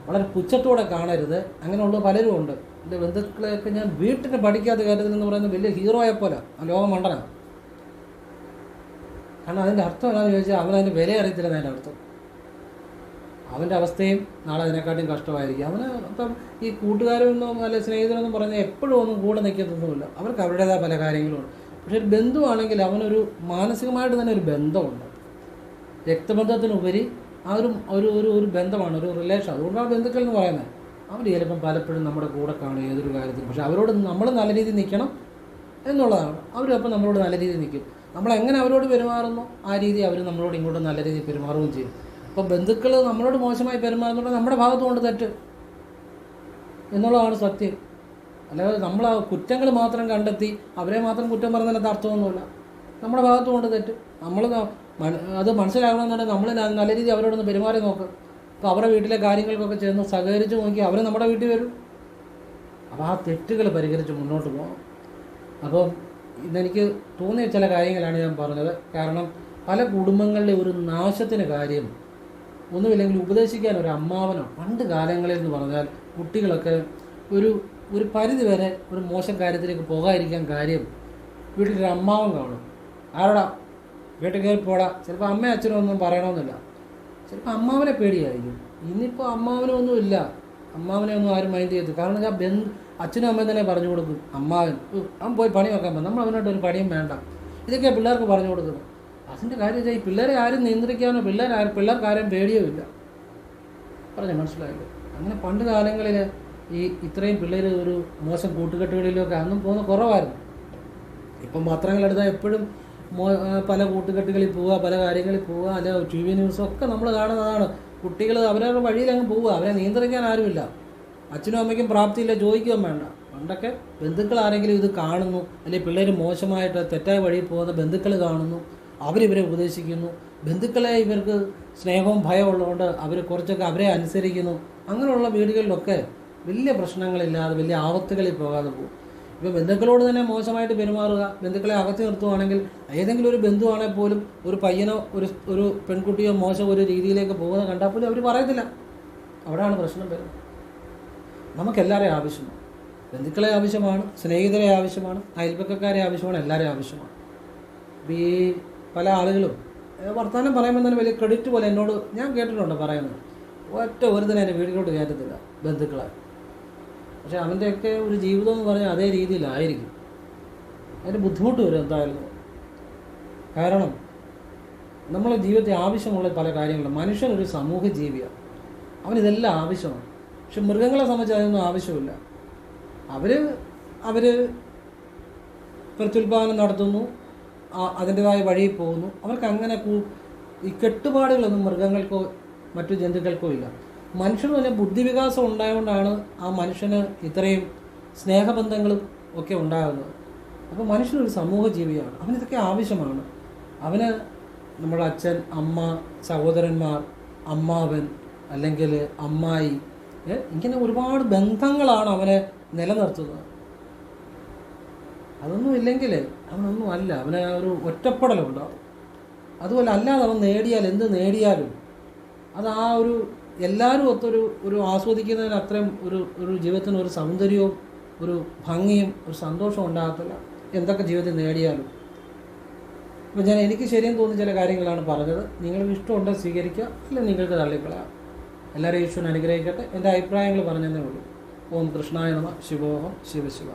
വളരെ പുച്ഛത്തോടെ കാണരുത്. അങ്ങനെയുള്ള പലരും ഉണ്ട്. എൻ്റെ ബന്ധുക്കളെയൊക്കെ ഞാൻ വീട്ടിന് പഠിക്കാത്ത കാര്യത്തിൽ എന്ന് പറയുന്നത് വലിയ ഹീറോയെപ്പോലെ ലോകം മണ്ടനാണ്. കാരണം അതിൻ്റെ അർത്ഥം എന്താണെന്ന് ചോദിച്ചാൽ അവനതിൻ്റെ വില അറിയത്തില്ലെന്ന് അതിൻ്റെ അർത്ഥം. അവൻ്റെ അവസ്ഥയും നാളെ അതിനെക്കാട്ടും കഷ്ടമായിരിക്കും. ഇപ്പം ഈ കൂട്ടുകാരൊന്നും അല്ലെ സ്നേഹിതരൊന്നും പറഞ്ഞാൽ എപ്പോഴും ഒന്നും കൂടെ നിൽക്കത്തൊന്നുമില്ല. അവർക്ക് അവരുടേതായ പല കാര്യങ്ങളുണ്ട്. പക്ഷെ ഒരു ബന്ധുവാണെങ്കിൽ അവനൊരു മാനസികമായിട്ട് തന്നെ ഒരു ബന്ധമുണ്ട്. രക്തബന്ധത്തിനുപരി ആ ഒരു ബന്ധമാണ്, ഒരു റിലേഷൻ. അതുകൊണ്ടാണ് ബന്ധുക്കൾ എന്ന് പറയുന്നത്. അവർ ചിലപ്പം പലപ്പോഴും നമ്മുടെ കൂടെ കാണും ഏതൊരു കാര്യത്തിലും. പക്ഷെ അവരോട് നമ്മൾ നല്ല രീതിയിൽ നിൽക്കണം എന്നുള്ളതാണ്. അവരപ്പം നമ്മളോട് നല്ല രീതിയിൽ നിൽക്കും. നമ്മളെങ്ങനെ അവരോട് പെരുമാറുന്നോ ആ രീതി അവർ നമ്മളോട് ഇങ്ങോട്ട് നല്ല രീതിയിൽ പെരുമാറുകയും ചെയ്യും. അപ്പോൾ ബന്ധുക്കൾ നമ്മളോട് മോശമായി പെരുമാറുന്നുണ്ടെങ്കിൽ നമ്മുടെ ഭാഗത്തുകൊണ്ട് തെറ്റ് എന്നുള്ളതാണ് സത്യം. അല്ലാതെ നമ്മൾ ആ കുറ്റങ്ങൾ മാത്രം കണ്ടെത്തി അവരെ മാത്രം കുറ്റം പറയുന്നതിനകത്ത് അർത്ഥമൊന്നുമില്ല. നമ്മുടെ ഭാഗത്തുകൊണ്ട് തെറ്റ് അത് മനസ്സിലാകണമെന്നുണ്ടെങ്കിൽ നമ്മൾ നല്ല രീതി അവരോടൊന്ന് പെരുമാറി നോക്കുക. അപ്പോൾ അവരുടെ വീട്ടിലെ കാര്യങ്ങൾക്കൊക്കെ ചെന്ന് സഹകരിച്ച് നോക്കി അവർ നമ്മുടെ വീട്ടിൽ വരും. അപ്പോൾ ആ തെറ്റുകൾ പരിഹരിച്ച് മുന്നോട്ട് പോകണം. അപ്പം ഇതെനിക്ക് തോന്നിയ ചില കാര്യങ്ങളാണ് ഞാൻ പറഞ്ഞത്. കാരണം പല കുടുംബങ്ങളിലെ ഒരു നാശത്തിന് കാര്യം ഒന്നുമില്ലെങ്കിൽ ഉപദേശിക്കാൻ ഒരു അമ്മാവനോ, പണ്ട് കാലങ്ങളിൽ എന്ന് പറഞ്ഞാൽ കുട്ടികളൊക്കെ ഒരു പരിധി വരെ ഒരു മോശം കാര്യത്തിലേക്ക് പോകാതിരിക്കാൻ കാര്യം വീട്ടിലൊരു അമ്മാവൻ കാണും. ആരോടാ വീട്ടിൽ കയറി പോടാ. ചിലപ്പോൾ അമ്മയും അച്ഛനും ഒന്നും പറയണമെന്നില്ല. ചിലപ്പോൾ അമ്മാവനെ പേടിയായിരിക്കും. ഇന്നിപ്പോൾ അമ്മാവനൊന്നും ഇല്ല, അമ്മാവനെ ഒന്നും ആരും മൈൻഡ് ചെയ്യത്തില്ല. കാരണം ഞാൻ അച്ഛനും അമ്മയും തന്നെ പറഞ്ഞു കൊടുക്കും. അവൻ പോയി പണി നോക്കാൻ പോകും, നമ്മൾ അവനോട്ട് ഒരു പണിയും വേണ്ട. ഇതൊക്കെയാണ് പിള്ളേർക്ക് പറഞ്ഞു കൊടുക്കുന്നത്. അതിൻ്റെ കാര്യം വെച്ചാൽ ഈ പിള്ളേരെ ആരും നിയന്ത്രിക്കാനോ പിള്ളേർക്ക് ആരും പേടിയോ ഇല്ല. പറഞ്ഞാൽ മനസ്സിലായില്ലേ? അങ്ങനെ പണ്ട് കാലങ്ങളിൽ ഈ ഇത്രയും പിള്ളേർ ഒരു മോശം കൂട്ടുകെട്ടുകളിലൊക്കെ അന്നും പോകുന്ന കുറവായിരുന്നു. ഇപ്പം പത്രങ്ങളെടുത്താൽ എപ്പോഴും പല കൂട്ടുകെട്ടുകളിൽ പോവുക, പല കാര്യങ്ങളിൽ പോവുക, അല്ല ടി വി ന്യൂസൊക്കെ നമ്മൾ കാണുന്നതാണ്. കുട്ടികൾ അവരവരുടെ വഴിയിൽ അങ്ങ് പോവുക, അവരെ നിയന്ത്രിക്കാൻ ആരുമില്ല. അച്ഛനും അമ്മയ്ക്കും പ്രാപ്തിയില്ല, ചോദിക്കുകയും വേണ്ട. പണ്ടൊക്കെ ബന്ധുക്കൾ ആരെങ്കിലും ഇത് കാണുന്നു, അല്ലെങ്കിൽ പിള്ളേർ മോശമായിട്ട് തെറ്റായ വഴിയിൽ പോകുന്ന ബന്ധുക്കൾ കാണുന്നു, അവരിവരെ ഉപദേശിക്കുന്നു. ബന്ധുക്കളെ ഇവർക്ക് സ്നേഹവും ഭയവും ഉള്ളതുകൊണ്ട് അവർ കുറച്ചൊക്കെ അവരെ അനുസരിക്കുന്നു. അങ്ങനെയുള്ള വീടുകളിലൊക്കെ വലിയ പ്രശ്നങ്ങളില്ലാതെ വലിയ ആപത്തുകളിൽ പോകാതെ പോകും. ഇപ്പോൾ ബന്ധുക്കളോട് തന്നെ മോശമായിട്ട് പെരുമാറുക, ബന്ധുക്കളെ അകറ്റി നിർത്തുവാണെങ്കിൽ, ഏതെങ്കിലും ഒരു ബന്ധുവാണെങ്കിൽ പോലും ഒരു പയ്യനോ ഒരു പെൺകുട്ടിയോ മോശം ഒരു രീതിയിലേക്ക് പോകുന്ന കണ്ടാൽ പോലും അവർ പറയത്തില്ല. അവിടെയാണ് പ്രശ്നം വരുന്നത്. നമുക്കെല്ലാവരെയും ആവശ്യമാണ്. ബന്ധുക്കളെ ആവശ്യമാണ്, സ്നേഹിതരെ ആവശ്യമാണ്, അയൽപക്കക്കാരെ ആവശ്യമാണ്, എല്ലാവരെയും ആവശ്യമാണ്. ഈ പല ആളുകളും വർത്തമാനം പറയുമ്പോൾ തന്നെ വലിയ ക്രെഡിറ്റ് പോലെ എന്നോട് ഞാൻ കേട്ടിട്ടുണ്ട് പറയുന്നത്. ഒരുത്തനെ എൻ്റെ വീട്ടിലോട്ട് കയറ്റത്തില്ല ബന്ധുക്കളെ. പക്ഷെ അവൻ്റെയൊക്കെ ഒരു ജീവിതം എന്ന് പറഞ്ഞാൽ അതേ രീതിയിലായിരിക്കും. അതിന് ബുദ്ധിമുട്ട് വരും എന്തായാലും. കാരണം നമ്മളെ ജീവിതത്തിൽ ആവശ്യമുള്ള പല കാര്യങ്ങളും. മനുഷ്യനൊരു സമൂഹ ജീവിയാണ്, അവനിതെല്ലാം ആവശ്യമാണ്. പക്ഷെ മൃഗങ്ങളെ സംബന്ധിച്ച് അതൊന്നും ആവശ്യമില്ല. അവർ പ്രത്യുൽപാദനം നടത്തുന്നു, അതിൻ്റെതായ വഴിയിൽ പോകുന്നു. അവർക്ക് അങ്ങനെ ഈ കെട്ടുപാടുകളൊന്നും മൃഗങ്ങൾക്കോ മറ്റു ജന്തുക്കൾക്കോ ഇല്ല. മനുഷ്യന് തന്നെ ബുദ്ധിവികാസം ഉണ്ടായതുകൊണ്ടാണ് ആ മനുഷ്യന് ഇത്രയും സ്നേഹബന്ധങ്ങളും ഒക്കെ ഉണ്ടാകുന്നത്. അപ്പോൾ മനുഷ്യനൊരു സമൂഹ ജീവിയാണ്, അവനിതൊക്കെ ആവശ്യമാണ്. അവന് നമ്മുടെ അച്ഛൻ, അമ്മ, സഹോദരന്മാർ, അമ്മാവൻ, അല്ലെങ്കിൽ അമ്മായി, ഇങ്ങനെ ഒരുപാട് ബന്ധങ്ങളാണ് അവനെ നിലനിർത്തുന്നത്. അതൊന്നും ഇല്ലെങ്കിൽ അവനൊന്നും അല്ല, അവന് ഒരു ഒറ്റപ്പെടലുണ്ടാവും. അതുപോലെ അല്ലാതെ അവൻ നേടിയാൽ എന്ത് നേടിയാലും അത് ആ ഒരു എല്ലാവരും ഒരു ആസ്വദിക്കുന്നതിന് അത്രയും ഒരു ജീവിതത്തിന് ഒരു സൗന്ദര്യവും ഒരു ഭംഗിയും ഒരു സന്തോഷവും ഉണ്ടാകത്തില്ല, എന്തൊക്കെ ജീവിതത്തിൽ നേടിയാലും. അപ്പോൾ എനിക്ക് ശരിയെന്ന് തോന്നിയ ചില കാര്യങ്ങളാണ് പറഞ്ഞത്. നിങ്ങൾക്ക് ഇഷ്ടമുണ്ടെങ്കിൽ സ്വീകരിക്കുക, അല്ലെങ്കിൽ നിങ്ങൾക്ക് തള്ളിക്കളയാം. എല്ലാവരും ഈശ്വരൻ അനുഗ്രഹിക്കട്ടെ. എൻ്റെ അഭിപ്രായങ്ങൾ പറഞ്ഞതേ ഉള്ളൂ. ഓം കൃഷ്ണായ നമഃ. ശിവോഹം. ശിവശിവ.